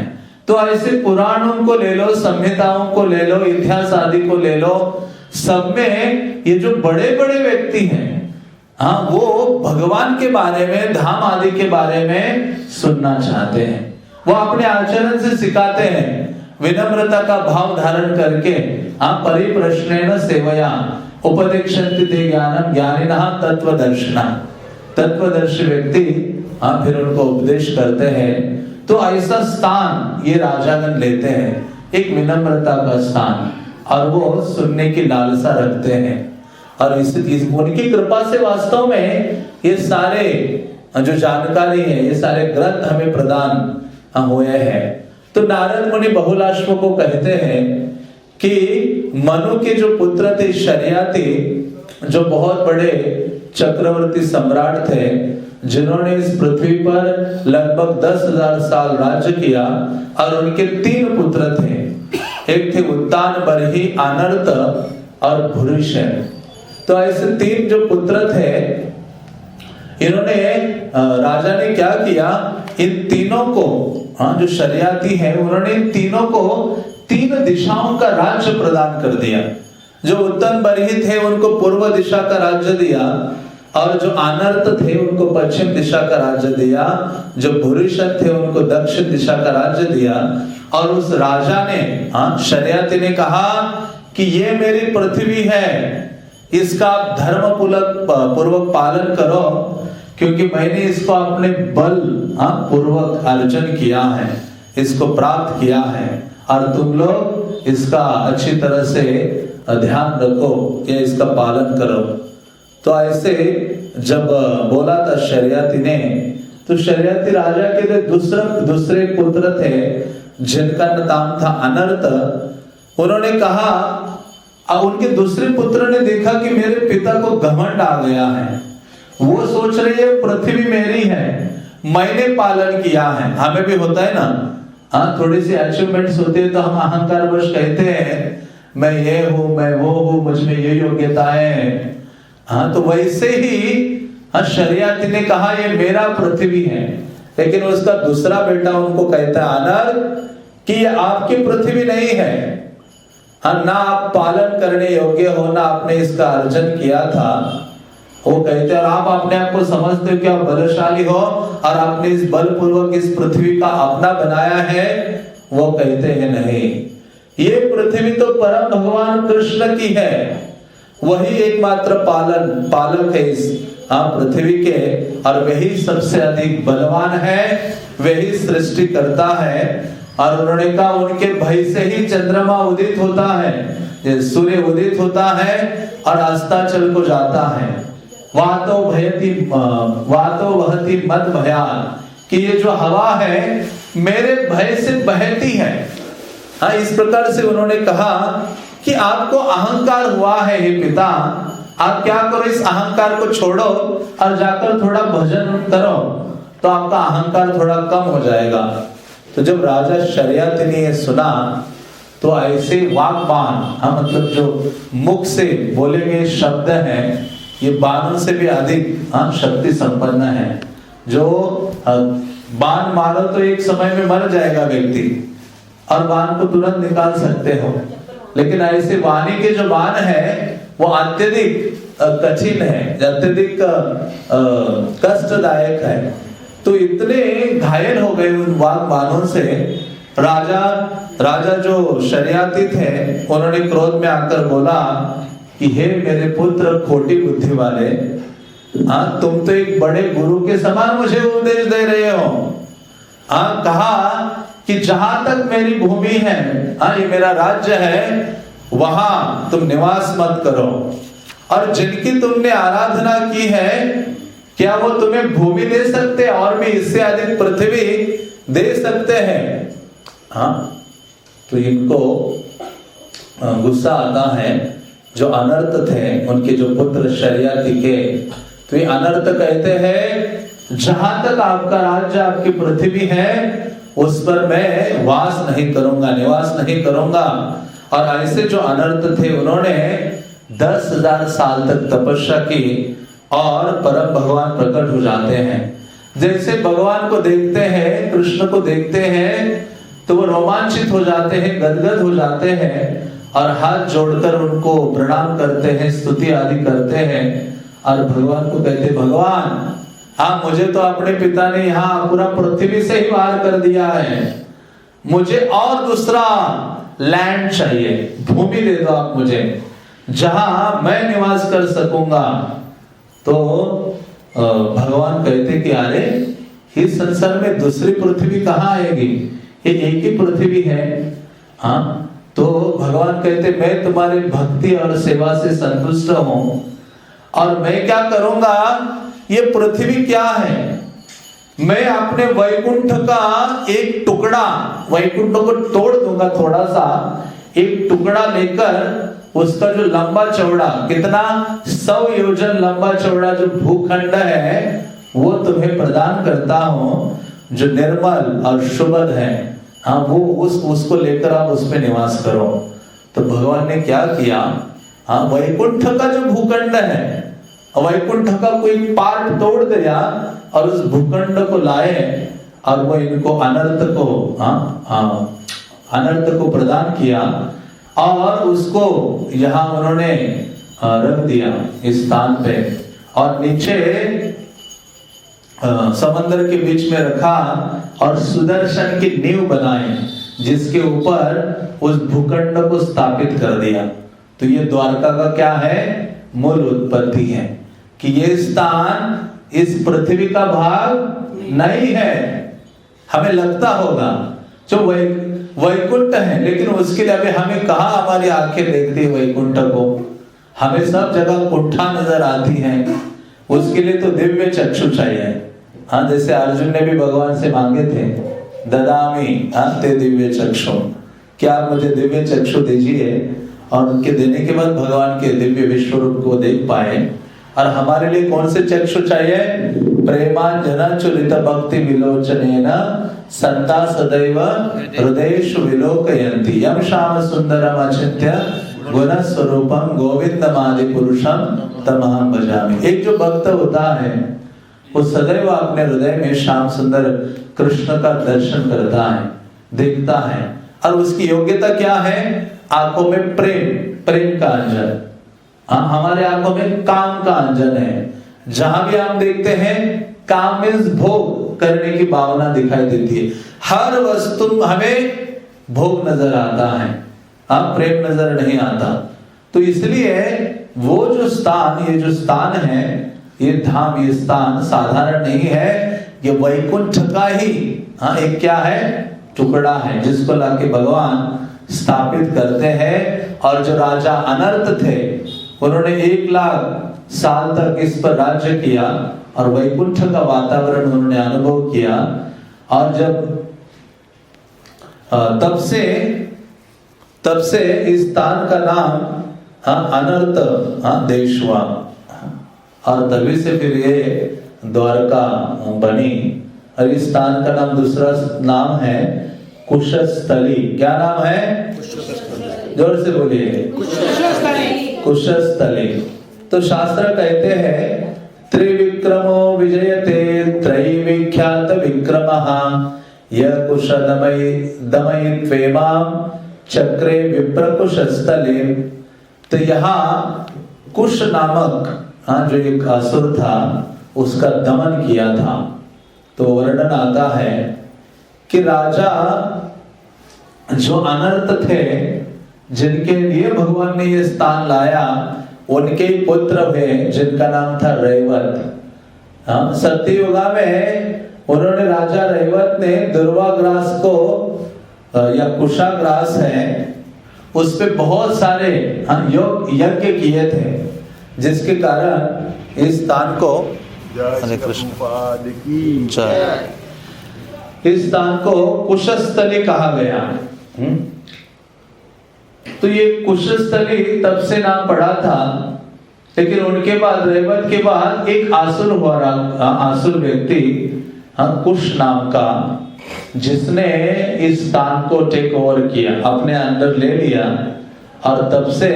Speaker 1: तो ऐसे पुराणों को ले लो, संहिताओं को ले लो, इतिहास आदि को ले लो, सब में ये जो बड़े बड़े व्यक्ति हैं, वो भगवान के बारे में, धाम आदि के बारे में सुनना चाहते हैं। वो अपने आचरण से सिखाते हैं, विनम्रता का भाव धारण करके, परिप्रश्नेन सेवया उपदेक्षन्ति ते ज्ञानम ज्ञानिनः तत्वदर्शिनः। तत्वदर्शी व्यक्ति फिर उनको उपदेश करते हैं। तो ऐसा स्थान ये राजागण लेते हैं। एक विनम्रता का स्थान, और वो सुनने की लालसा रखते हैं। और उनकी कृपा से वास्तव में ये सारे जो जानकारी है, ये सारे ग्रंथ हमें प्रदान हुए हैं। तो नारद मुनि बहुलाश्व को कहते हैं कि मनु के जो पुत्र थे शर्याती, जो बहुत बड़े चक्रवर्ती सम्राट थे, जिन्होंने इस पृथ्वी पर लगभग 10,000 साल राज्य किया, और उनके 3 पुत्र थे। एक थे उत्तान, बरही, अनर्त और भूरिश्रव। तो ऐसे 3 जो पुत्र थे, इन्होंने राजा ने क्या किया, इन तीनों को, जो शर्याती है, उन्होंने इन तीनों को 3 दिशाओं का राज्य प्रदान कर दिया। जो उत्तम बरही थे उनको पूर्व दिशा का राज्य दिया, और जो अनर्त थे उनको पश्चिम दिशा का राज्य दिया, जो भूरिश्रव थे उनको दक्षिण दिशा का राज्य दिया। और उस राजा ने, शर्याती ने कहा कि ये मेरी पृथ्वी है, इसका आप धर्म पूर्वक पालन करो, क्योंकि मैंने इसको अपने बल पूर्वक अर्जन किया है, इसको प्राप्त किया है, और तुम लोग इसका अच्छी तरह से ध्यान रखो या इसका पालन करो। तो ऐसे जब बोला था शर्याती ने, तो शर्याती राजा के दूसरे पुत्र थे जिनका नाम था अनर्त। उन्होंने कहा, और उनके दूसरे पुत्र ने देखा कि मेरे पिता को घमंड आ गया है, वो सोच रही है पृथ्वी मेरी है, मैंने पालन किया है। हमें भी होता है ना, थोड़ी सी अचीवमेंट्स होती है तो हम अहंकार वश कहते हैं मैं ये हूं, मैं वो हूं, मुझ में ये योग्यताएं। तो वैसे ही शर्याती ने कहा ये मेरा पृथ्वी है, लेकिन उसका दूसरा बेटा उनको कहता है अनर्त कि ये आपकी पृथ्वी नहीं है, ना आप पालन करने योग्य हो, ना आपने इसका अर्जन किया था। वो कहते हैं आप अपने आप को समझते हो कि आप बलशाली हो और आपने इस बलपूर्वक इस पृथ्वी का अपना बनाया है। वो कहते हैं नहीं, ये पृथ्वी तो परम भगवान कृष्ण की है, वही एकमात्र पालक है इस पृथ्वी के, और वही सबसे अधिक बलवान है, वही सृष्टि करता है। और उन्होंने कहा उनके भय से ही चंद्रमा उदित होता है, सूर्य उदित होता है और अस्ताचल को जाता है। वातो वहति मद भयान, कि ये जो हवा है मेरे भय से बहती है। इस प्रकार से उन्होंने कहा कि आपको अहंकार हुआ है हे पिता, आप क्या करो, इस अहंकार को छोड़ो और जाकर थोड़ा भजन करो, तो आपका अहंकार थोड़ा कम हो जाएगा। तो जब राजा शर्याती ने ये सुना, तो ऐसे वाक्बान, मतलब जो मुख से बोले गए शब्द हैं, ये बाणों से भी अधिक शक्ति संपन्न है। जो बाण मारो तो एक समय में मर जाएगा व्यक्ति, और बाण को तुरंत निकाल सकते हो, लेकिन ऐसे वाणी के जो बाण है वो अत्यधिक कठिन है, अत्यधिक कष्टदायक है। तो इतने घायल हो गए उन बाणों से, राजा जो शर्याती थे उन्होंने क्रोध में आकर बोला कि हे मेरे पुत्र खोटी बुद्धि वाले, तुम तो एक बड़े गुरु के समान मुझे उपदेश दे रहे हो। कहा कि जहां तक मेरी भूमि है, ये मेरा राज्य है, वहां तुम निवास मत करो, और जिनकी तुमने आराधना की है क्या वो तुम्हें भूमि दे सकते, और भी इससे अधिक पृथ्वी दे सकते हैं। तो इनको गुस्सा आता है। जो अनर्त थे उनके जो पुत्र शर्याती के, तो ये अनर्त कहते हैं जहां तक आपका राज्य, आपकी पृथ्वी है, उस पर मैं वास नहीं करूंगा, निवास नहीं करूंगा। और ऐसे जो अनर्त थे उन्होंने 10,000 साल तक तपस्या की, और परम भगवान प्रकट हो जाते हैं। जैसे भगवान को देखते हैं, कृष्ण को देखते हैं, तो वो रोमांचित हो जाते हैं, गदगद हो जाते हैं, और हाथ जोड़कर उनको प्रणाम करते हैं, स्तुति आदि करते हैं, और भगवान को कहते भगवान, मुझे तो अपने पिता ने यहाँ पूरा पृथ्वी से ही वार कर दिया है, मुझे और दूसरा लैंड चाहिए, भूमि दे दो आप मुझे, जहां मैं निवास कर सकूंगा। तो भगवान कहते कि अरे इस संसार में दूसरी पृथ्वी कहाँ आएगी, ये एक ही पृथ्वी है। हाँ, तो भगवान कहते मैं तुम्हारी भक्ति और सेवा से संतुष्ट हूं और मैं क्या करूंगा, ये पृथ्वी क्या है, मैं अपने वैकुंठ का एक टुकड़ा, वैकुंठ को तोड़ दूंगा, थोड़ा सा एक टुकड़ा लेकर उसका जो लंबा चौड़ा कितना 100 योजन लंबा चौड़ा जो भूखंड है वो तुम्हें प्रदान करता हूं, जो निर्मल और शुभद है। हाँ, वो उसको लेकर आप उस पे निवास करो। तो भगवान ने क्या किया, हाँ, वैकुंठ का जो भूखंड है, वैकुंठ का कोई पार्ट तोड़ दिया और उस भूखंड को लाए और वो इनको अनर्थ को, अनर्थ को प्रदान किया और उसको यहाँ उन्होंने रख दिया इस स्थान पे और नीचे समंदर के बीच में रखा और सुदर्शन की नींव बनाई जिसके ऊपर उस भूखंड को स्थापित कर दिया। तो ये द्वारका का क्या है, मूल उत्पत्ति है कि ये स्थान इस पृथ्वी का भाग नहीं है। हमें लगता होगा जो वैकुंठ है, लेकिन उसके लिए अभी हमें कहाँ हमारी आंखें देखती है वैकुंठ को, हमें सब जगह कुंठा नजर आती है, उसके लिए तो दिव्य चक्षु चाहिए। हाँ, जैसे अर्जुन ने भी भगवान से मांगे थे, ददामी ते दिव्य चक्षु, क्या आप मुझे दिव्य चक्षु दीजिए, और उनके देने के बाद भगवान के दिव्य विश्व रूप को देख पाए। और हमारे लिए कौन से चक्षु चाहिए, प्रेमांजन चुरित भक्ति विलोचनेन संता सदैव हृदयेषु विलोकयन्ति यम श्याम सुंदरम अचिंत्य गुण स्वरूपम गोविंदमादि पुरुषम तमहं भजामि। एक जो भक्त होता है वो सदैव अपने हृदय में श्याम सुंदर कृष्ण का दर्शन करता है, देखता है, और उसकी योग्यता क्या है, आंखों में प्रेम का अंजन। हमारे आंखों में काम का अंजन है, जहां भी हम देखते हैं काम मीन्स भोग करने की भावना दिखाई देती है। हर वस्तु हमें भोग नजर आता है, प्रेम नजर नहीं आता। तो इसलिए वो जो स्थान, ये जो स्थान है, ये धाम, ये स्थान साधारण नहीं है, ये वैकुंठ का ही एक क्या है, टुकड़ा है, जिसको लाके भगवान स्थापित करते हैं। और जो राजा अनर्थ थे उन्होंने 1 लाख साल तक इस पर राज्य किया और वैकुंठ का वातावरण उन्होंने अनुभव किया। और जब तब से इस स्थान का नाम अनर्थ देश हुआ और तभी से फिर ये द्वारका बनी। और इस स्थान का नाम, दूसरा नाम है कुशस्थली। क्या नाम है, जोर से बोलिए, कुशस्थली। तो शास्त्र कहते हैं त्रिविक्रमो विजयते त्रैविख्यात विक्रमः यः कुशदमयित्वेमां चक्रे विप्रकुशस्थले। तो यहाँ कुश नामक जो एक असुर था उसका दमन किया था। तो वर्णन आता है कि राजा जो अनर्थ थे, जिनके लिए भगवान ने ये स्थान लाया, उनके पुत्र हुए जिनका नाम था रैवत। सत्ययुगा में उन्होंने, राजा रैवत ने दुर्वाग्रास को, या कुशाग्रास है, उस पे बहुत सारे यज्ञ किए थे, जिसके कारण इस स्थान को, हरे कृष्ण, इस स्थान को कुशस्थली कहा गया। तो ये कुशस्थली तब से नाम पड़ा था, लेकिन उनके बाद, रैवत के बाद एक आसुर हुआ, आसुर व्यक्ति कुश नाम का, जिसने इस स्थान को टेक ओवर किया, अपने अंदर ले लिया। और तब से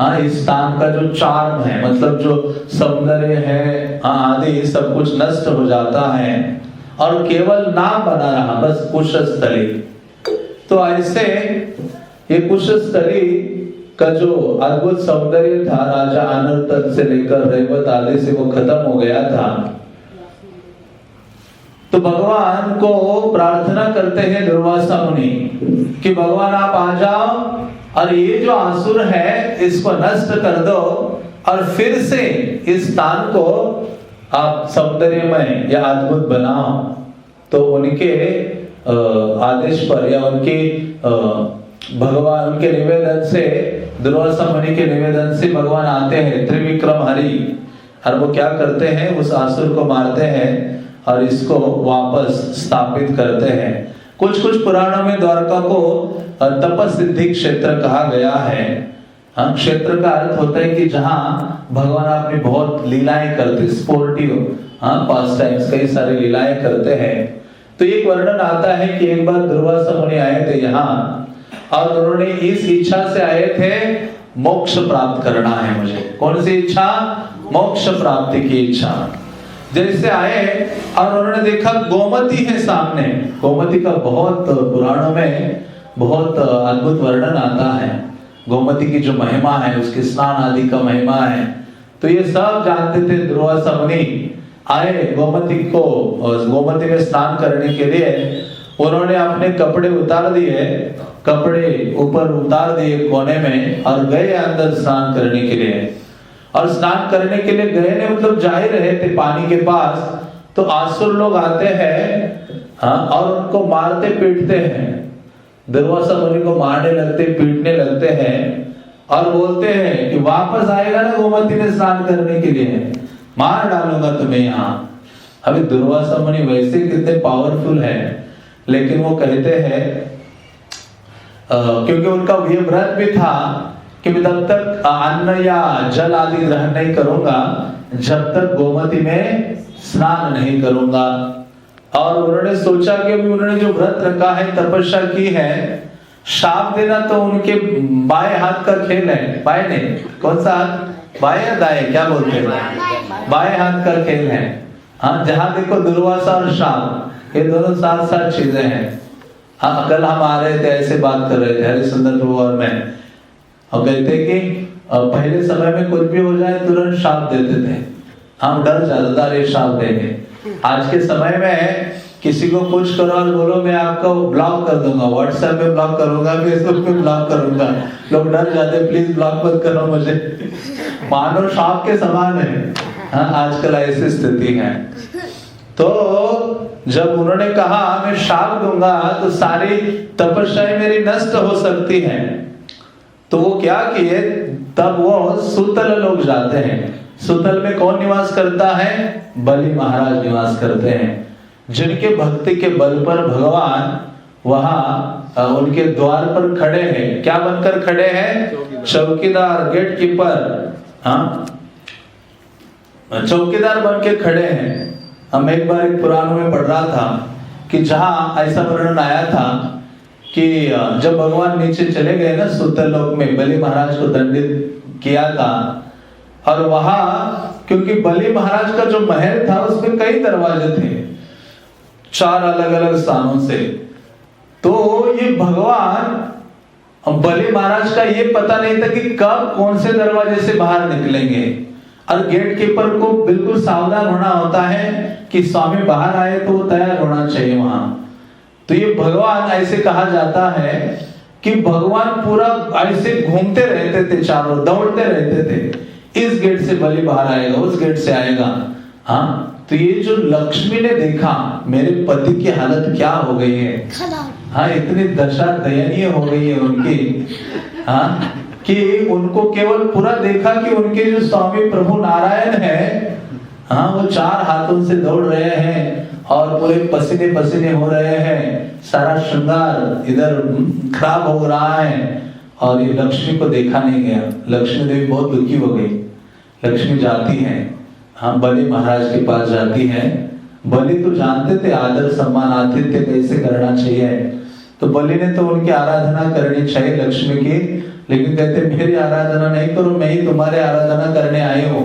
Speaker 1: इस स्थान का जो चार्म है, मतलब जो सौंदर्य है आदि सब कुछ नष्ट हो जाता है और केवल नाम बना रहा, बस कुशस्थली। तो ऐसे ये कुशस्थली का जो अद्भुत सौंदर्य था, राजा अनर्थ से लेकर रैवत आदि से वो खत्म हो गया था। तो भगवान को प्रार्थना करते हैं दुर्वासा मुनि कि भगवान आप आ जाओ और ये जो आसुर है इसको नष्ट कर दो और फिर से इस स्थान को आप सौंदर्यमय या अद्भुत बनाओ। तो उनके आदेश पर या उनकी भगवान उनके निवेदन से, दुर्वासा मुनि के निवेदन से भगवान आते हैं त्रिविक्रम हरि, और वो क्या करते हैं, उस असुर को मारते हैं और इसको वापस स्थापित करते हैं। कुछ कुछ पुराणों में द्वारका को तपसिद्धि क्षेत्र कहा गया है। क्षेत्र का अर्थ होता है कि जहां भगवान अपनी बहुत लीलाएं करते, स्पोर्टिव पास टाइम्स, कई सारे लीलाएं करते हैं। तो एक वर्णन आता है कि एक बार दुर्वासा मुनि आए थे यहाँ, और उन्होंने इस इच्छा से आए थे, मोक्ष प्राप्त करना है मुझे। कौन सी इच्छा? मोक्ष प्राप्ति की इच्छा। जैसे आए और उन्होंने देखा गोमती है सामने। गोमती का बहुत पुराणों में बहुत अद्भुत वर्णन आता है। गोमती की जो महिमा है, उसके स्नान आदि का महिमा है, तो ये सब जानते थे। दुर्वासा मुनि आए गोमती में स्नान करने के लिए। उन्होंने अपने कपड़े उतार दिए, कपड़े ऊपर उतार दिए कोने में, और गए अंदर स्नान करने के लिए। और स्नान करने के लिए गए ने मतलब जा ही रहे थे पानी के पास, तो आसुर लोग आते हैं और उनको मारते पीटते हैं। दुर्वासा मुनि को मारने लगते, पीटने लगते हैं और बोलते हैं कि वापस आएगा ना गोमती में स्नान करने के लिए, मार डालूंगा तुम्हें यहाँ। अभी दुर्वासा मुनि वैसे कितने पावरफुल है, लेकिन वो कहते हैं क्योंकि उनका ये व्रत भी था कि मैं तब तक अन्न या जल आदि ग्रहण नहीं करूंगा जब तक गोमती में स्नान नहीं करूंगा। और उन्होंने सोचा कि अभी उन्होंने जो व्रत रखा है, तपस्या की है, शाप देना तो उनके बाएं हाथ का खेल है। बाएं नहीं, कौन सा हाथ? बाएं या दाएं, क्या बोलते हैं? बाएं हाथ का खेल है। हाँ, जहां देखो दुर्वासा और शाप, ये दोनों साथ साथ चीजें हैं। हाँ, कल हम आ रहे थे, ऐसे बात कर रहे थे हरिश्चंद्र प्रभु और मैं, और कहते कि पहले समय में कुछ भी हो जाए तुरंत शाप देते थे, हम डर जाता था ये शाप देंगे। आज के समय में किसी को कुछ करो और बोलो मैं आपको ब्लॉक कर दूंगा, व्हाट्सएप पे ब्लॉक करूंगा, फेसबुक पे ब्लॉक करूंगा, लोग डर जाते, प्लीज ब्लॉक मत करो मुझे, मानो शाप के समान है। हाँ, आजकल ऐसी स्थिति है। तो जब उन्होंने कहा मैं शाप दूंगा तो सारी तपस्याएं मेरी नष्ट हो सकती हैं, तो वो क्या किए, तब वो सुतल लोग जाते हैं। सुतल में कौन निवास करता है? बलि महाराज निवास करते हैं, जिनके भक्ति के बल पर भगवान वहां उनके द्वार पर खड़े हैं। क्या बनकर खड़े हैं? चौकीदार, गेट कीपर। हाँ, चौकीदार बन के खड़े हैं। हम एक बार एक पुराण में पढ़ रहा था कि जहां ऐसा वर्णन आया था कि जब भगवान नीचे चले गए ना सुतल लोक में, बलि महाराज को दंडित किया था, और वहां क्योंकि बलि महाराज का जो महल था उसमें कई दरवाजे थे, 4 अलग अलग स्थानों से। तो ये भगवान बलि महाराज का ये पता नहीं था कि कब कौन से दरवाजे से बाहर निकलेंगे, और गेट कीपर को बिल्कुल सावधान होना होता है कि स्वामी बाहर आए तो वो तैयार होना चाहिए वहां। तो ये भगवान, ऐसे कहा जाता है कि भगवान पूरा ऐसे घूमते रहते थे, चारों दौड़ते रहते थे, इस गेट से बलि बाहर आएगा, उस गेट से आएगा। हाँ, तो ये जो लक्ष्मी ने देखा मेरे पति की हालत क्या हो गई है, हाँ, इतनी दशा दयनीय हो गई है उनकी, हाँ, कि उनको केवल पूरा देखा कि उनके जो स्वामी प्रभु नारायण है, हाँ, वो 4 हाथों से दौड़ रहे हैं और पूरे पसीने पसीने हो रहे हैं, सारा श्रृंगार इधर खराब हो रहा है, और ये लक्ष्मी को देखा नहीं गया। लक्ष्मी देवी बहुत दुखी हो गई। लक्ष्मी जाती है, हाँ, बलि महाराज के पास जाती है। बलि तो जानते थे आदर सम्मान आतिथ्य कैसे करना चाहिए, तो बलि ने तो उनकी आराधना करनी चाहिए लक्ष्मी की, लेकिन कहते मेरी आराधना नहीं करो, मैं ही तुम्हारे आराधना करने आई हूँ,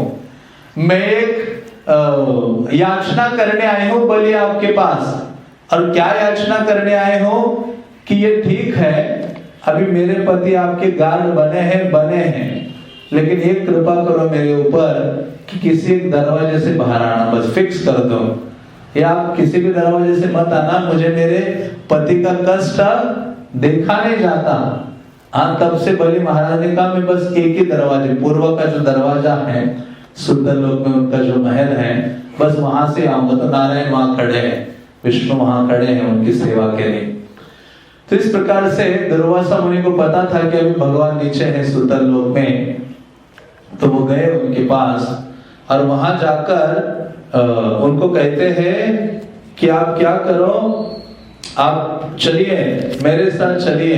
Speaker 1: मैं एक याचना करने आए हो बलि आपके पास। और क्या याचना करने आए हो कि ये ठीक है अभी मेरे पति आपके गार्ड बने हैं, लेकिन एक कृपा करो मेरे ऊपर कि किसी एक दरवाजे से बाहर आना, बस फिक्स कर दो, या आप किसी भी दरवाजे से मत आना, मुझे मेरे पति का कष्ट देखा नहीं जाता। हाँ, तब से बलि महाराज ने कहा मैं बस एक ही दरवाजे, पूर्व का जो दरवाजा है सुंदर लोक में उनका जो महल है, बस वहां से आऊंगा। तो नारायण वहां खड़े हैं, विष्णु वहां खड़े हैं उनकी सेवा के लिए। तो इस प्रकार से दुर्वासा मुनि को पता था कि अभी भगवान नीचे हैं सुतल लोक में, तो वो गए उनके पास और वहां जाकर उनको कहते हैं कि आप क्या करो, आप चलिए मेरे साथ चलिए।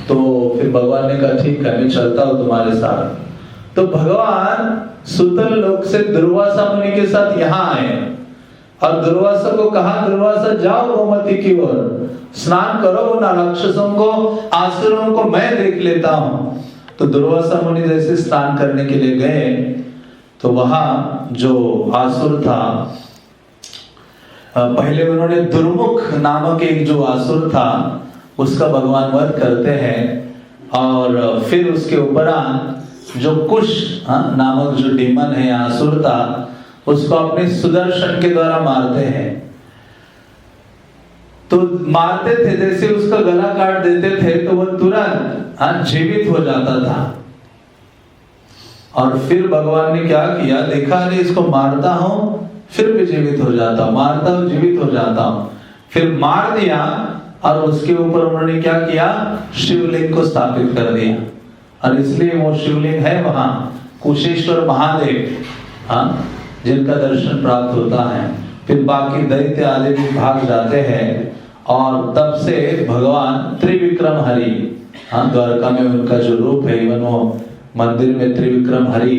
Speaker 1: तो फिर भगवान ने कहा ठीक है, मैं चलता हूँ तुम्हारे साथ। तो भगवान सुतल लोक से दुर्वासा मुनि के साथ यहाँ आए और दुर्वासा को कहा, दुर्वासा जाओ गोमती की ओर, स्नान करो, उन राक्षसों को, आसुरों को मैं देख लेता हूँ। तो दुर्वासा मुनि जैसे स्नान करने के लिए गए तो वहां जो आसुर था, पहले उन्होंने दुर्मुख नामक एक जो आसुर था उसका भगवान वध करते हैं और फिर उसके उपरांत जो कुश नामक जो डीमन है आसुर था उसको अपने सुदर्शन के द्वारा मारते हैं। तो मारते थे, जैसे उसका गला काट देते थे तो वह तुरंत जीवित हो जाता था। और फिर भगवान ने क्या किया, देखा नहीं इसको मारता हूं फिर भी जीवित हो जाता हूं, मारता हूं जीवित हो जाता हूं। फिर मार दिया और उसके ऊपर उन्होंने क्या किया, शिवलिंग को स्थापित कर दिया। और इसलिए वो शिवलिंग है वहां कुशेश्वर महादेव, जिनका दर्शन प्राप्त होता है। फिर बाकी दैत्य आदि भी भाग जाते हैं और तब से भगवान त्रिविक्रम हरि, द्वारका में उनका जो रूप है, इवन वो मंदिर में त्रिविक्रम हरि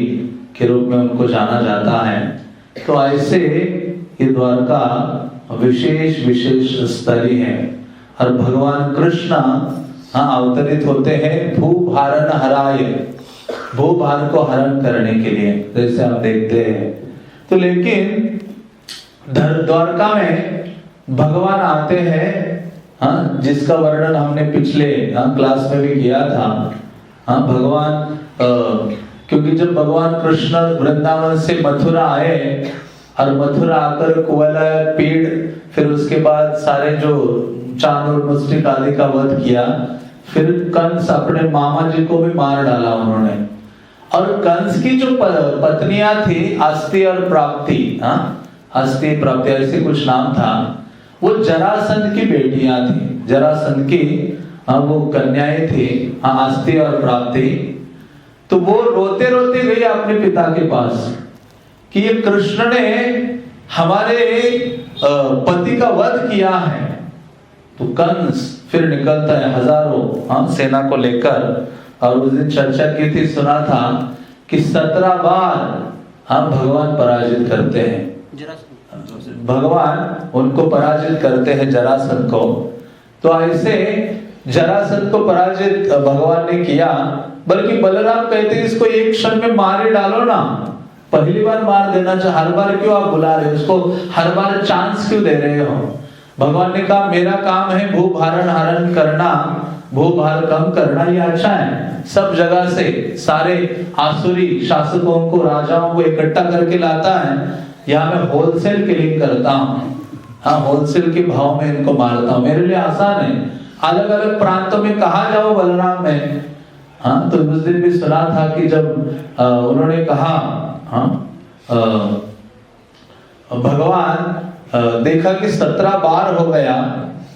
Speaker 1: के रूप में उनको जाना जाता है। तो ऐसे ये द्वारका विशेष विशेष स्थली है। और भगवान कृष्ण अवतरित होते हैं भूभारण हराय, भूभार को हरण करने के लिए, जैसे आप देखते हैं। तो लेकिन द्वारका में भगवान आते हैं, जिसका वर्णन हमने पिछले क्लास में भी किया था। भगवान क्योंकि जब भगवान कृष्ण वृंदावन से मथुरा आए और मथुरा आकर कुवलय, पीड़, फिर उसके बाद सारे जो चाणूर, मुष्टिक आदि का वध किया, फिर कंस अपने मामा जी को भी मार डाला उन्होंने। और कंस की जो पत्नियां थी अस्ति और प्राप्ति, अस्ति प्राप्ति ऐसे कुछ नाम था, वो जरासंध की बेटियां थी। जरासंध की वो कन्याएं थी अस्ति और प्राप्ति। तो वो रोते रोते गई अपने पिता के पास कि ये कृष्ण ने हमारे पति का वध किया है। तो कंस फिर निकलता है हजारों सेना को लेकर, और उस दिन चर्चा की थी, सुना था कि 17 बार भगवान पराजित करते हैं, भगवान उनको पराजित करते हैं जरासंध को। तो ऐसे जरासंध को पराजित भगवान ने किया, बल्कि बलराम कहते हैं इसको एक क्षण में मार ही डालो ना, पहली बार मार देना चाहिए, हर बार क्यों आप बुला रहे हो उसको, हर बार चांस क्यों दे रहे हो। भगवान ने कहा मेरा काम है भूभारण हरण करना, भूभार कम करना, ये अच्छा है। सब जगह से सारे आसुरी शासकों को, राजाओं को इकट्ठा करके लाता है, यहाँ मैं होलसेल किलिंग करता हूँ, होलसेल के भाव में इनको मारता हूँ, मेरे लिए आसान है। अलग अलग प्रांतों में कहाँ जाओ बलराम में। तो उस दिन भी सुना था कि जब उन्होंने कहा, भगवान देखा कि 17 बार हो गया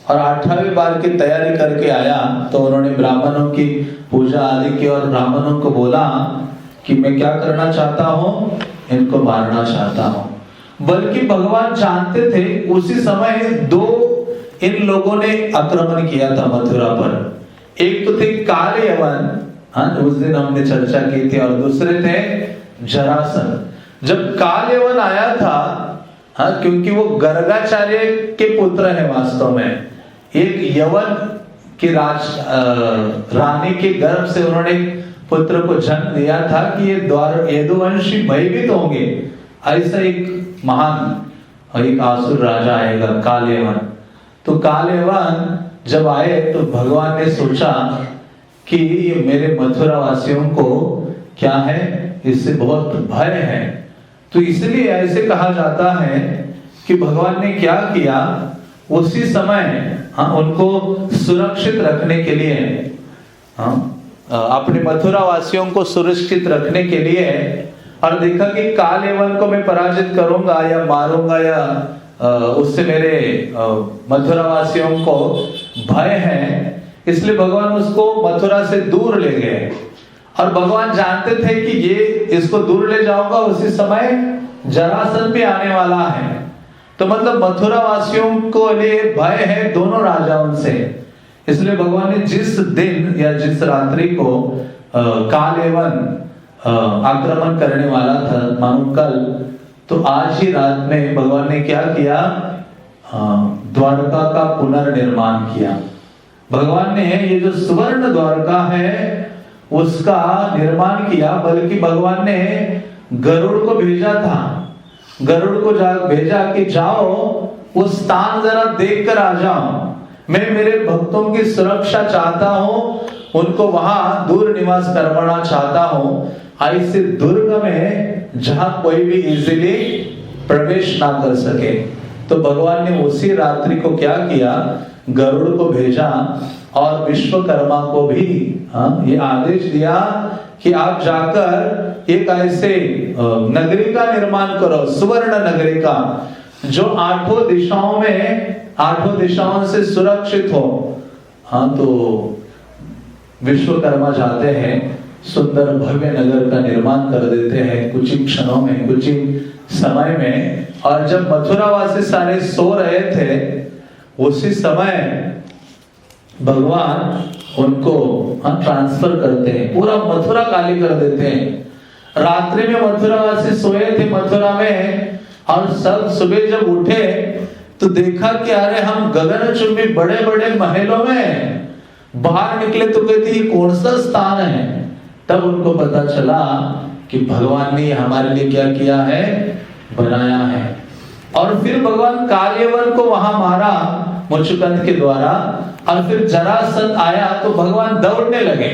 Speaker 1: और 18वें बार की तैयारी करके आया, तो उन्होंने ब्राह्मणों की पूजा आदि की और ब्राह्मणों को बोला कि मैं क्या करना चाहता हूँ, इनको मारना चाहता हूँ। बल्कि भगवान जानते थे उसी समय 2 इन लोगों ने आक्रमण किया था मथुरा पर। एक तो थे काल यवन, उस दिन हमने चर्चा की थी, और दूसरे थे जरासंध। जब काल यवन आया था, क्योंकि वो गर्गाचार्य के पुत्र है वास्तव में, एक यवन की रानी के गर्भ से उन्होंने पुत्र को जन्म दिया था कि ये यदुवंशी भयभीत होंगे, ऐसा एक महान एक आसुर राजा आएगा कालयवन। तो कालयवन जब आए तो भगवान ने सोचा कि ये मेरे मथुरा वासियों को क्या है, इससे बहुत भय है। तो इसलिए ऐसे कहा जाता है कि भगवान ने क्या किया, उसी समय उनको सुरक्षित रखने के लिए, अपने मथुरा वासियों को सुरक्षित रखने के लिए, और देखा कि काल यवन को मैं पराजित करूंगा या मारूंगा या उससे मेरे मथुरा वासियों को भय है, इसलिए भगवान उसको मथुरा से दूर ले गए। और भगवान जानते थे कि ये इसको दूर ले जाऊंगा उसी समय जरासंध भी आने वाला है। तो मतलब मथुरा वासियों को लिए भय है दोनों राजाओं से, इसलिए भगवान ने जिस दिन या जिस रात्रि को कालेवन आक्रमण करने वाला था मानो कल, तो आज ही रात में भगवान ने क्या किया, द्वारका का पुनर्निर्माण किया। भगवान ने ये जो सुवर्ण द्वारका है उसका निर्माण किया, बल्कि भगवान ने गरुड़ को भेजा था, गरुड़ को भेजा कि जाओ उस स्थान जरा देख कर आ जाओ, मैं मेरे भक्तों की सुरक्षा चाहता हूं, उनको वहां दूर निवास करवाना चाहता हूं, ऐसे दुर्ग में जहां कोई भी इजीली प्रवेश ना कर सके। तो भगवान ने उसी रात्रि को क्या किया, गरुड़ को भेजा और विश्वकर्मा को भी ये आदेश दिया कि आप जाकर एक ऐसे नगरी का निर्माण करो, सुवर्ण नगरी का, जो आठों दिशाओं से सुरक्षित हो। तो विश्वकर्मा जाते हैं, सुंदर भव्य नगर का निर्माण कर देते हैं कुछ ही क्षणों में, कुछ ही समय में। और जब मथुरावासी सारे सो रहे थे, उसी समय भगवान उनको ट्रांसफर करते हैं, पूरा मथुरा खाली कर देते हैं। रात्रि में मथुरावासी सोए थे मथुरा में, और सब सुबह जब उठे तो देखा कि अरे हम गगनचुंबी बड़े बड़े महलों में, बाहर निकले तो कहते ये कौन सा स्थान है। तब उनको पता चला कि भगवान ने हमारे लिए क्या किया है, बनाया है। और फिर भगवान काल्यवन को वहां मारा मुचुकुंद के द्वारा, और फिर जरासंध आया तो भगवान दौड़ने लगे।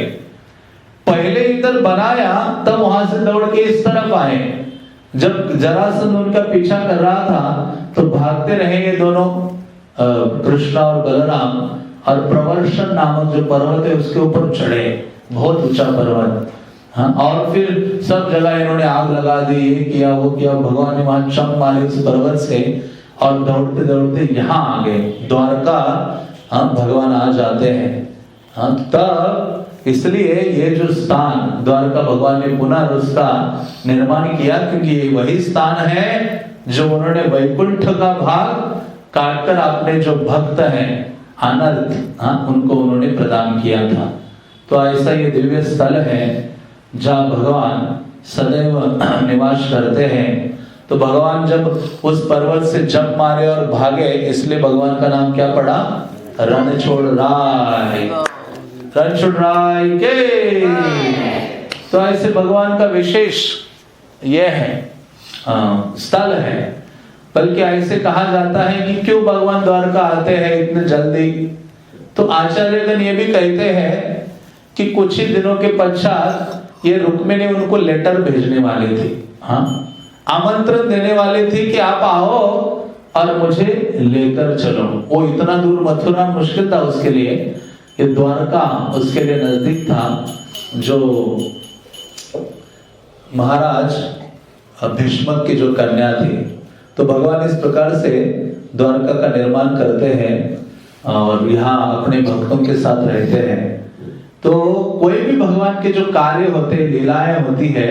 Speaker 1: पहले इधर बनाया, तब वहां से दौड़ के इस तरफ आए। जब जरासंध उनका पीछा कर रहा था तो भागते रहे ये दोनों, कृष्ण और बलराम, और प्रवर्षण नामक जो पर्वत है उसके ऊपर चढ़े, बहुत ऊंचा पर्वत। और फिर सब जगह इन्होंने आग लगा दी, ये किया वो किया। भगवान ने वहां चम मारे उस पर्वत से, और दौड़ते दौड़ते यहाँ आ गए द्वारका। भगवान आ जाते हैं। तब इसलिए ये जो स्थान द्वारका भगवान ने पुनः उसका निर्माण किया, क्योंकि ये वही स्थान है जो उन्होंने वैकुंठ का भाग काटकर अपने जो भक्त हैं अनर्थ, उनको उन्होंने प्रदान किया था। तो ऐसा ये दिव्य स्थल है जहाँ भगवान सदैव निवास करते हैं। तो भगवान जब उस पर्वत से जंप मारे और भागे, इसलिए भगवान का नाम क्या पड़ा, रणछोड़राय, रणछोड़राय के। तो ऐसे भगवान का विशेष यह है स्थल है। बल्कि ऐसे कहा जाता है कि क्यों भगवान द्वारका आते हैं इतने जल्दी। तो आचार्यगण ये भी कहते हैं कि कुछ ही दिनों के पश्चात ये रुक्मिणी उनको लेटर भेजने वाली थी, आमंत्रण देने वाली थी कि आप आओ और मुझे लेकर चलो। वो इतना दूर मथुरा मुश्किल था उसके लिए, ये द्वारका उसके लिए नजदीक था। जो महाराज भीष्म की जो कन्या थी, तो भगवान इस प्रकार से द्वारका का निर्माण करते हैं और यहाँ अपने भक्तों के साथ रहते हैं। तो कोई भी भगवान के जो कार्य होते हैं, लीलाएं होती है,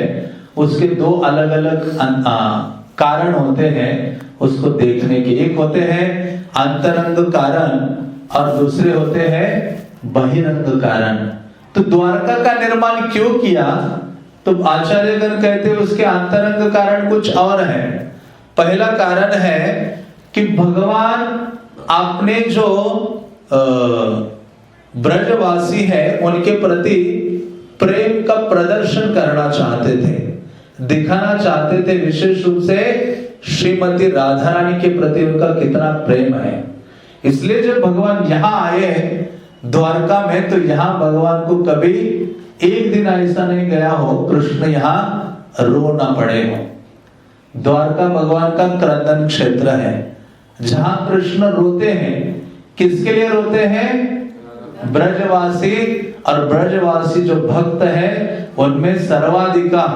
Speaker 1: उसके दो अलग अलग कारण होते हैं उसको देखने के। एक होते हैं अंतरंग कारण और दूसरे होते हैं बहिरंग कारण। तो द्वारका का निर्माण क्यों किया, तो आचार्यगण कहते हैं उसके अंतरंग कारण कुछ और है। पहला कारण है कि भगवान अपने जो ब्रजवासी है उनके प्रति प्रेम का प्रदर्शन करना चाहते थे, दिखाना चाहते थे विशेष रूप से श्रीमती राधा रानी के प्रति उनका कितना प्रेम है। इसलिए जब भगवान यहाँ आए द्वारका में, तो यहाँ भगवान को कभी एक दिन ऐसा नहीं गया हो कृष्ण यहाँ रो ना पड़े हो। द्वारका भगवान का क्रंदन क्षेत्र है जहां कृष्ण रोते हैं। किसके लिए रोते हैं, ब्रजवासी, और ब्रजवासी जो भक्त है उनमें सर्वाधिका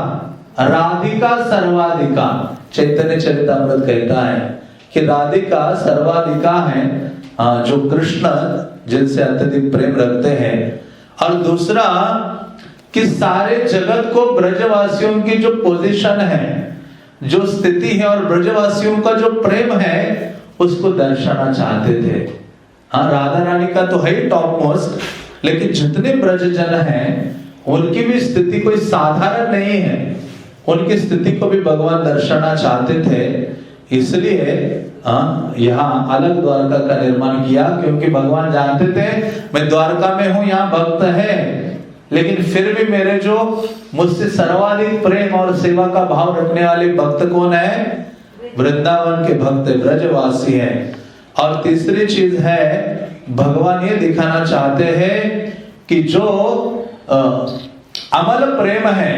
Speaker 1: राधिका सर्वाधिका। चैतन्य चरितामृत कहता है कि राधिका सर्वाधिका है, जो कृष्ण जिनसे अत्यधिक प्रेम रखते हैं, और दूसरा कि सारे जगत को ब्रजवासियों की जो पोजीशन है, जो स्थिति है और ब्रजवासियों का जो प्रेम है उसको दर्शाना चाहते थे। हाँ, राधा रानी का तो है ही टॉप मोस्ट, लेकिन जितने ब्रजजन हैं उनकी भी स्थिति कोई साधारण नहीं है, उनकी स्थिति को भी भगवान दर्शाना चाहते थे। इसलिए यहाँ अलग द्वारका का निर्माण किया, क्योंकि भगवान जानते थे मैं द्वारका में हूँ, यहाँ भक्त है, लेकिन फिर भी मेरे जो मुझसे सर्वाधिक प्रेम और सेवा का भाव रखने वाले भक्त कौन है? वृंदावन के भक्त, ब्रजवासी हैं। और तीसरी चीज है, भगवान ये दिखाना चाहते हैं कि जो अमल प्रेम है,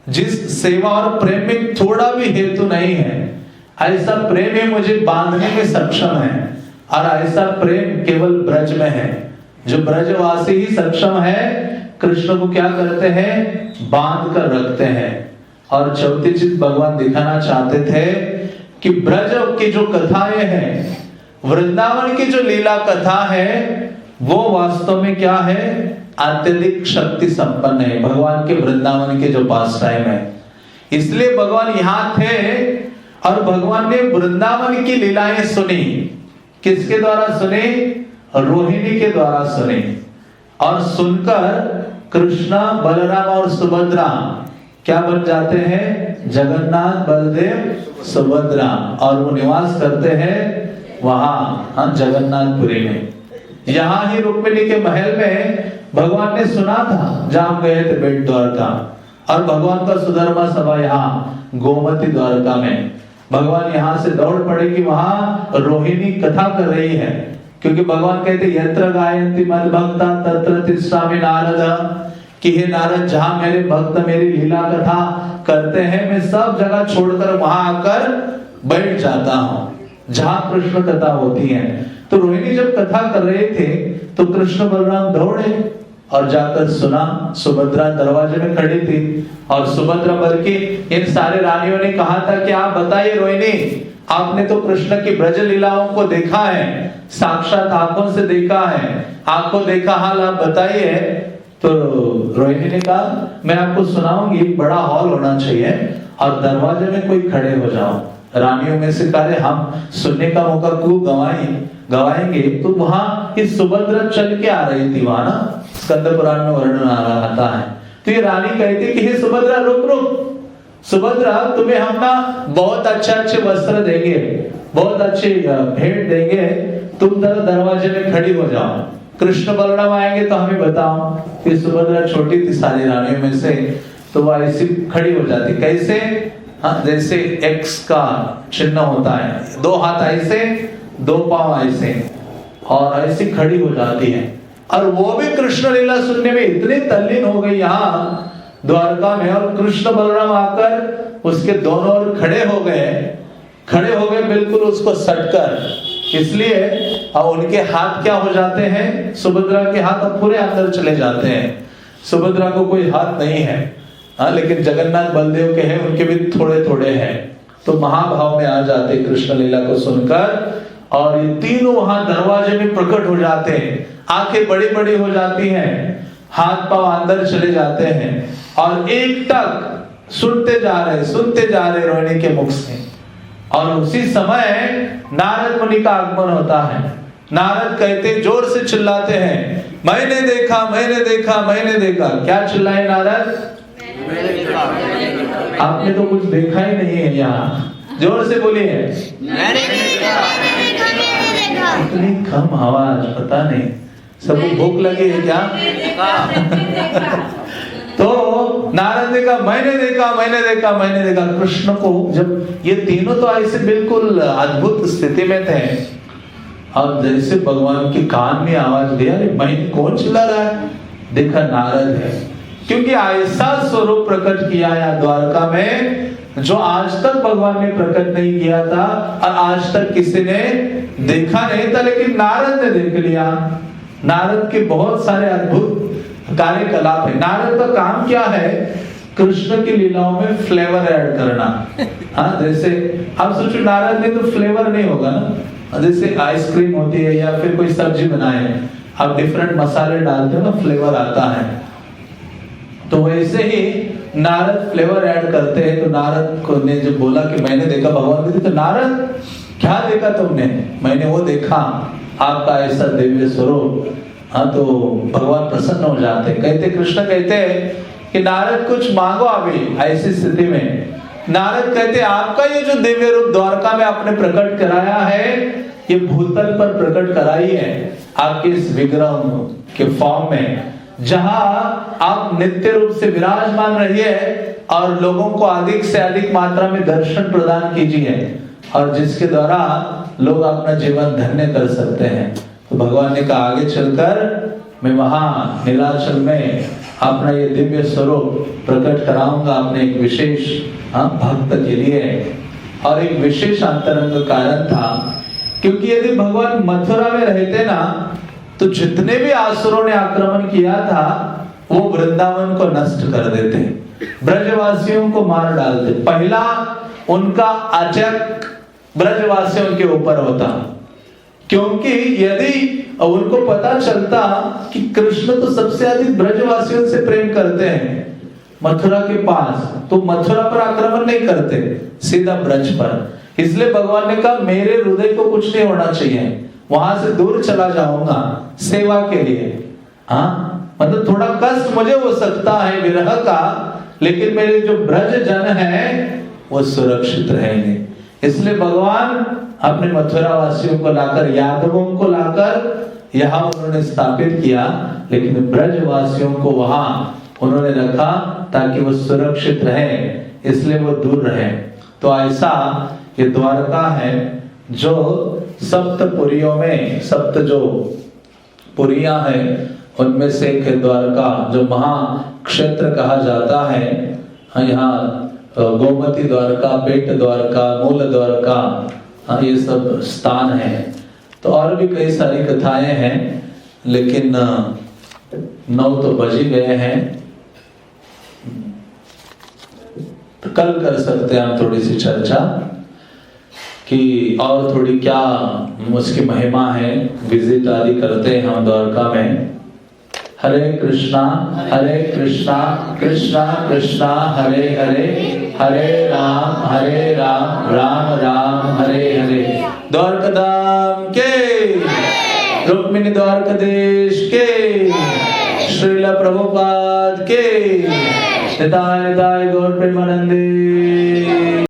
Speaker 1: जिस सेवा और प्रेम में थोड़ा भी हेतु नहीं है, ऐसा प्रेम ही मुझे बांधने में सक्षम है, और ऐसा प्रेम केवल ब्रज में है। जो ब्रजवासी ही सक्षम है, कृष्ण को क्या करते हैं? बांध कर रखते हैं। और चौथी चीज भगवान दिखाना चाहते थे कि ब्रज की जो कथाएं हैं, वृंदावन की जो लीला कथा है, वो वास्तव में क्या है? अत्यधिक शक्ति संपन्न है, भगवान के वृंदावन के जो पास टाइम है। इसलिए भगवान यहाँ थे और भगवान ने वृंदावन की लीलाएं सुनी। किसके द्वारा सुनी? रोहिणी के द्वारा सुनी। और सुनकर कृष्ण, बलराम और सुभद्रा क्या बन जाते हैं? जगन्नाथ, बलदेव, सुभद्रा। और वो निवास करते हैं वहां जगन्नाथपुरी में। यहाँ ही रुक्मिणी के महल में भगवान ने सुना था, जहाँ गए थे बेट द्वारका, और भगवान का सुधर्मा सभा यहाँ गोमती द्वारका में। भगवान यहाँ से दौड़ पड़े कि वहां रोहिणी कथा कर रही है, क्योंकि भगवान कहते यत्र गायन्ति मद भक्ता तत्र तिष्ठामि नारद, कि हे नारद, जहां मेरे भक्त मेरी लीला कथा करते हैं, मैं सब जगह छोड़कर वहां आकर बैठ जाता हूँ जहां कृष्ण कथा होती है। तो रोहिणी जब कथा कर रहे थे तो कृष्ण बलराम दौड़े और जाकर सुना। सुभद्रा दरवाजे में खड़ी थी, और सुभद्रा बल्कि इन सारे रानियों ने कहा था कि आप बताइए रोहिणी, आपने तो कृष्ण की ब्रज लीलाओं को देखा है, साक्षात आंखों से देखा है, आंखों देखा हाल आप बताइए। तो रोहिणी ने कहा मैं आपको सुनाऊंगी, बड़ा हॉल होना चाहिए और दरवाजे में कोई खड़े हो जाओ। रानियों में से कहा हम सुनने का मौका क्यों गवाएंगे। तो वहां इस सुभद्रा चल के आ रही थी, वहां ना स्कंद पुराण में वर्णन आता है। तो ये रानी कहती कि हे सुभद्रा रुक, सुभद्रा तुम्हें हम ना बहुत अच्छे वस्त्र देंगे, बहुत अच्छी भेंट देंगे, तुम दरवाजे में खड़ी हो जाओ, कृष्ण बलराम आएंगे तो हमें बताओ। कि सुभद्रा छोटी थी सारी रानियों में से, तो वह ऐसी खड़ी हो जाती। कैसे? हाँ, जैसे एक्स का चिन्ह होता है, दो हाथ ऐसे, दो पांव ऐसे, और ऐसी खड़ी हो जाती है। और वो भी कृष्ण लीला सुनने में इतनी तल्लीन हो गई यहाँ द्वारका में, और कृष्ण बलराम आकर उसके दोनों ओर खड़े हो गए बिल्कुल उसको सटकर। इसलिए अब उनके हाथ क्या हो जाते हैं? सुभद्रा के हाथ अब पूरे अंदर चले जाते हैं। सुभद्रा को कोई हाथ नहीं है, हाँ, लेकिन जगन्नाथ बलदेव के हैं, उनके भी थोड़े थोड़े हैं। तो महाभाव में आ जाते कृष्ण लीला को सुनकर, और ये तीनों वहां दरवाजे में प्रकट हो जाते हैं। आंखें बड़ी बड़ी हो जाती हैं, हाथ पांव अंदर चले जाते हैं, और एक टक सुनते जा रहे रोहिणी के मुख से। और उसी समय नारद मुनि का आगमन होता है। नारद कहते जोर से चिल्लाते हैं, मैंने देखा। क्या चिल्लाए नारद? आपने तो कुछ देखा ही नहीं है यहाँ, जोर से बोलिए। इतनी कम आवाज, पता नहीं सबको भूख लगी है क्या? तो नारद ने कहा मैंने देखा कृष्ण को। जब ये तीनों तो ऐसे बिल्कुल अद्भुत स्थिति में थे, और जैसे भगवान के कान में आवाज दिया, अरे मैं कौन चिल्ला रहा है? देखा नारद है, क्योंकि ऐसा स्वरूप प्रकट किया है द्वारका में जो आज तक भगवान ने प्रकट नहीं किया था, और आज तक किसी ने देखा नहीं था, लेकिन नारद ने देख लिया। नारद के बहुत सारे अद्भुत कार्यकलाप है। नारद का काम क्या है? कृष्ण की लीलाओं में फ्लेवर ऐड करना। हाँ, जैसे आप सोचो नारद में तो फ्लेवर नहीं होगा ना, जैसे आइसक्रीम होती है या फिर कोई सब्जी बनाए, आप डिफरेंट मसाले डालते हो ना, फ्लेवर आता है। तो वैसे ही नारद फ्लेवर ऐड करते हैं। तो नारद को ने जब बोला कि मैंने देखा भगवान को, तो नारद क्या देखा तुमने? मैंने वो देखा, आपका ऐसा दिव्य स्वरूप। हाँ, तो भगवान प्रसन्न हो जाते। कहते, कृष्ण कहते कि नारद कुछ मांगो अभी। ऐसी स्थिति में नारद कहते, आपका ये जो दिव्य रूप द्वारका में आपने प्रकट कराया है, ये भूतल पर प्रकट कराई है आपके इस विग्रह के फॉर्म में, जहां आप नित्य रूप से विराजमान रहिए और लोगों को अधिक से अधिक मात्रा में दर्शन प्रदान कीजिए, और जिसके द्वारा लोग अपना जीवन धन्य कर सकते हैं। तो भगवान ने कहा, आगे चलकर मैं वहां नीलाचल में अपना ये दिव्य स्वरूप प्रकट कराऊंगा अपने एक विशेष भक्त के लिए। और एक विशेष अंतरंग कारण था, क्योंकि यदि भगवान मथुरा में रहते ना, तो जितने भी आसुरों ने आक्रमण किया था वो वृंदावन को नष्ट कर देते, ब्रजवासियों को मार डालते। पहला उनका अटैक ब्रजवासियों के ऊपर होता, क्योंकि यदि उनको पता चलता कि कृष्ण तो सबसे अधिक ब्रजवासियों से प्रेम करते हैं मथुरा के पास, तो मथुरा पर आक्रमण नहीं करते, सीधा ब्रज पर। इसलिए भगवान ने कहा, मेरे हृदय को कुछ नहीं होना चाहिए, वहां से दूर चला जाऊंगा सेवा के लिए। हाँ, मतलब थोड़ा कष्ट मुझे हो सकता है विरह का, लेकिन मेरे जो ब्रज जन है वो सुरक्षित रहेंगे। इसलिए भगवान अपने मथुरा वासियों को लाकर, यादवों को लाकर यहाँ उन्होंने स्थापित किया, लेकिन ब्रजवासियों को वहां उन्होंने रखा ताकि वो सुरक्षित रहे, इसलिए वो दूर रहे। तो ऐसा ये द्वारका है जो सप्तपुरियों में, सप्त जो पुरियां हैं उनमें से एक द्वारका, जो महाक्षेत्र कहा जाता है। यहाँ गोमती द्वारका, पेट द्वारका, मूल द्वारका, ये सब स्थान है। तो और भी कई सारी कथाएं हैं, लेकिन 9 तो बज ही गए हैं, तो कल कर सकते हैं हम थोड़ी सी चर्चा कि और थोड़ी क्या उसकी महिमा है। विजिट आदि करते हैं हम द्वारका में। हरे कृष्णा कृष्णा कृष्णा हरे हरे, हरे राम राम राम हरे हरे। द्वारकाधाम के, रुक्मिणी द्वारकाधीश के, श्रील प्रभुपाद के, निताय निताय गौर प्रेमानंदे।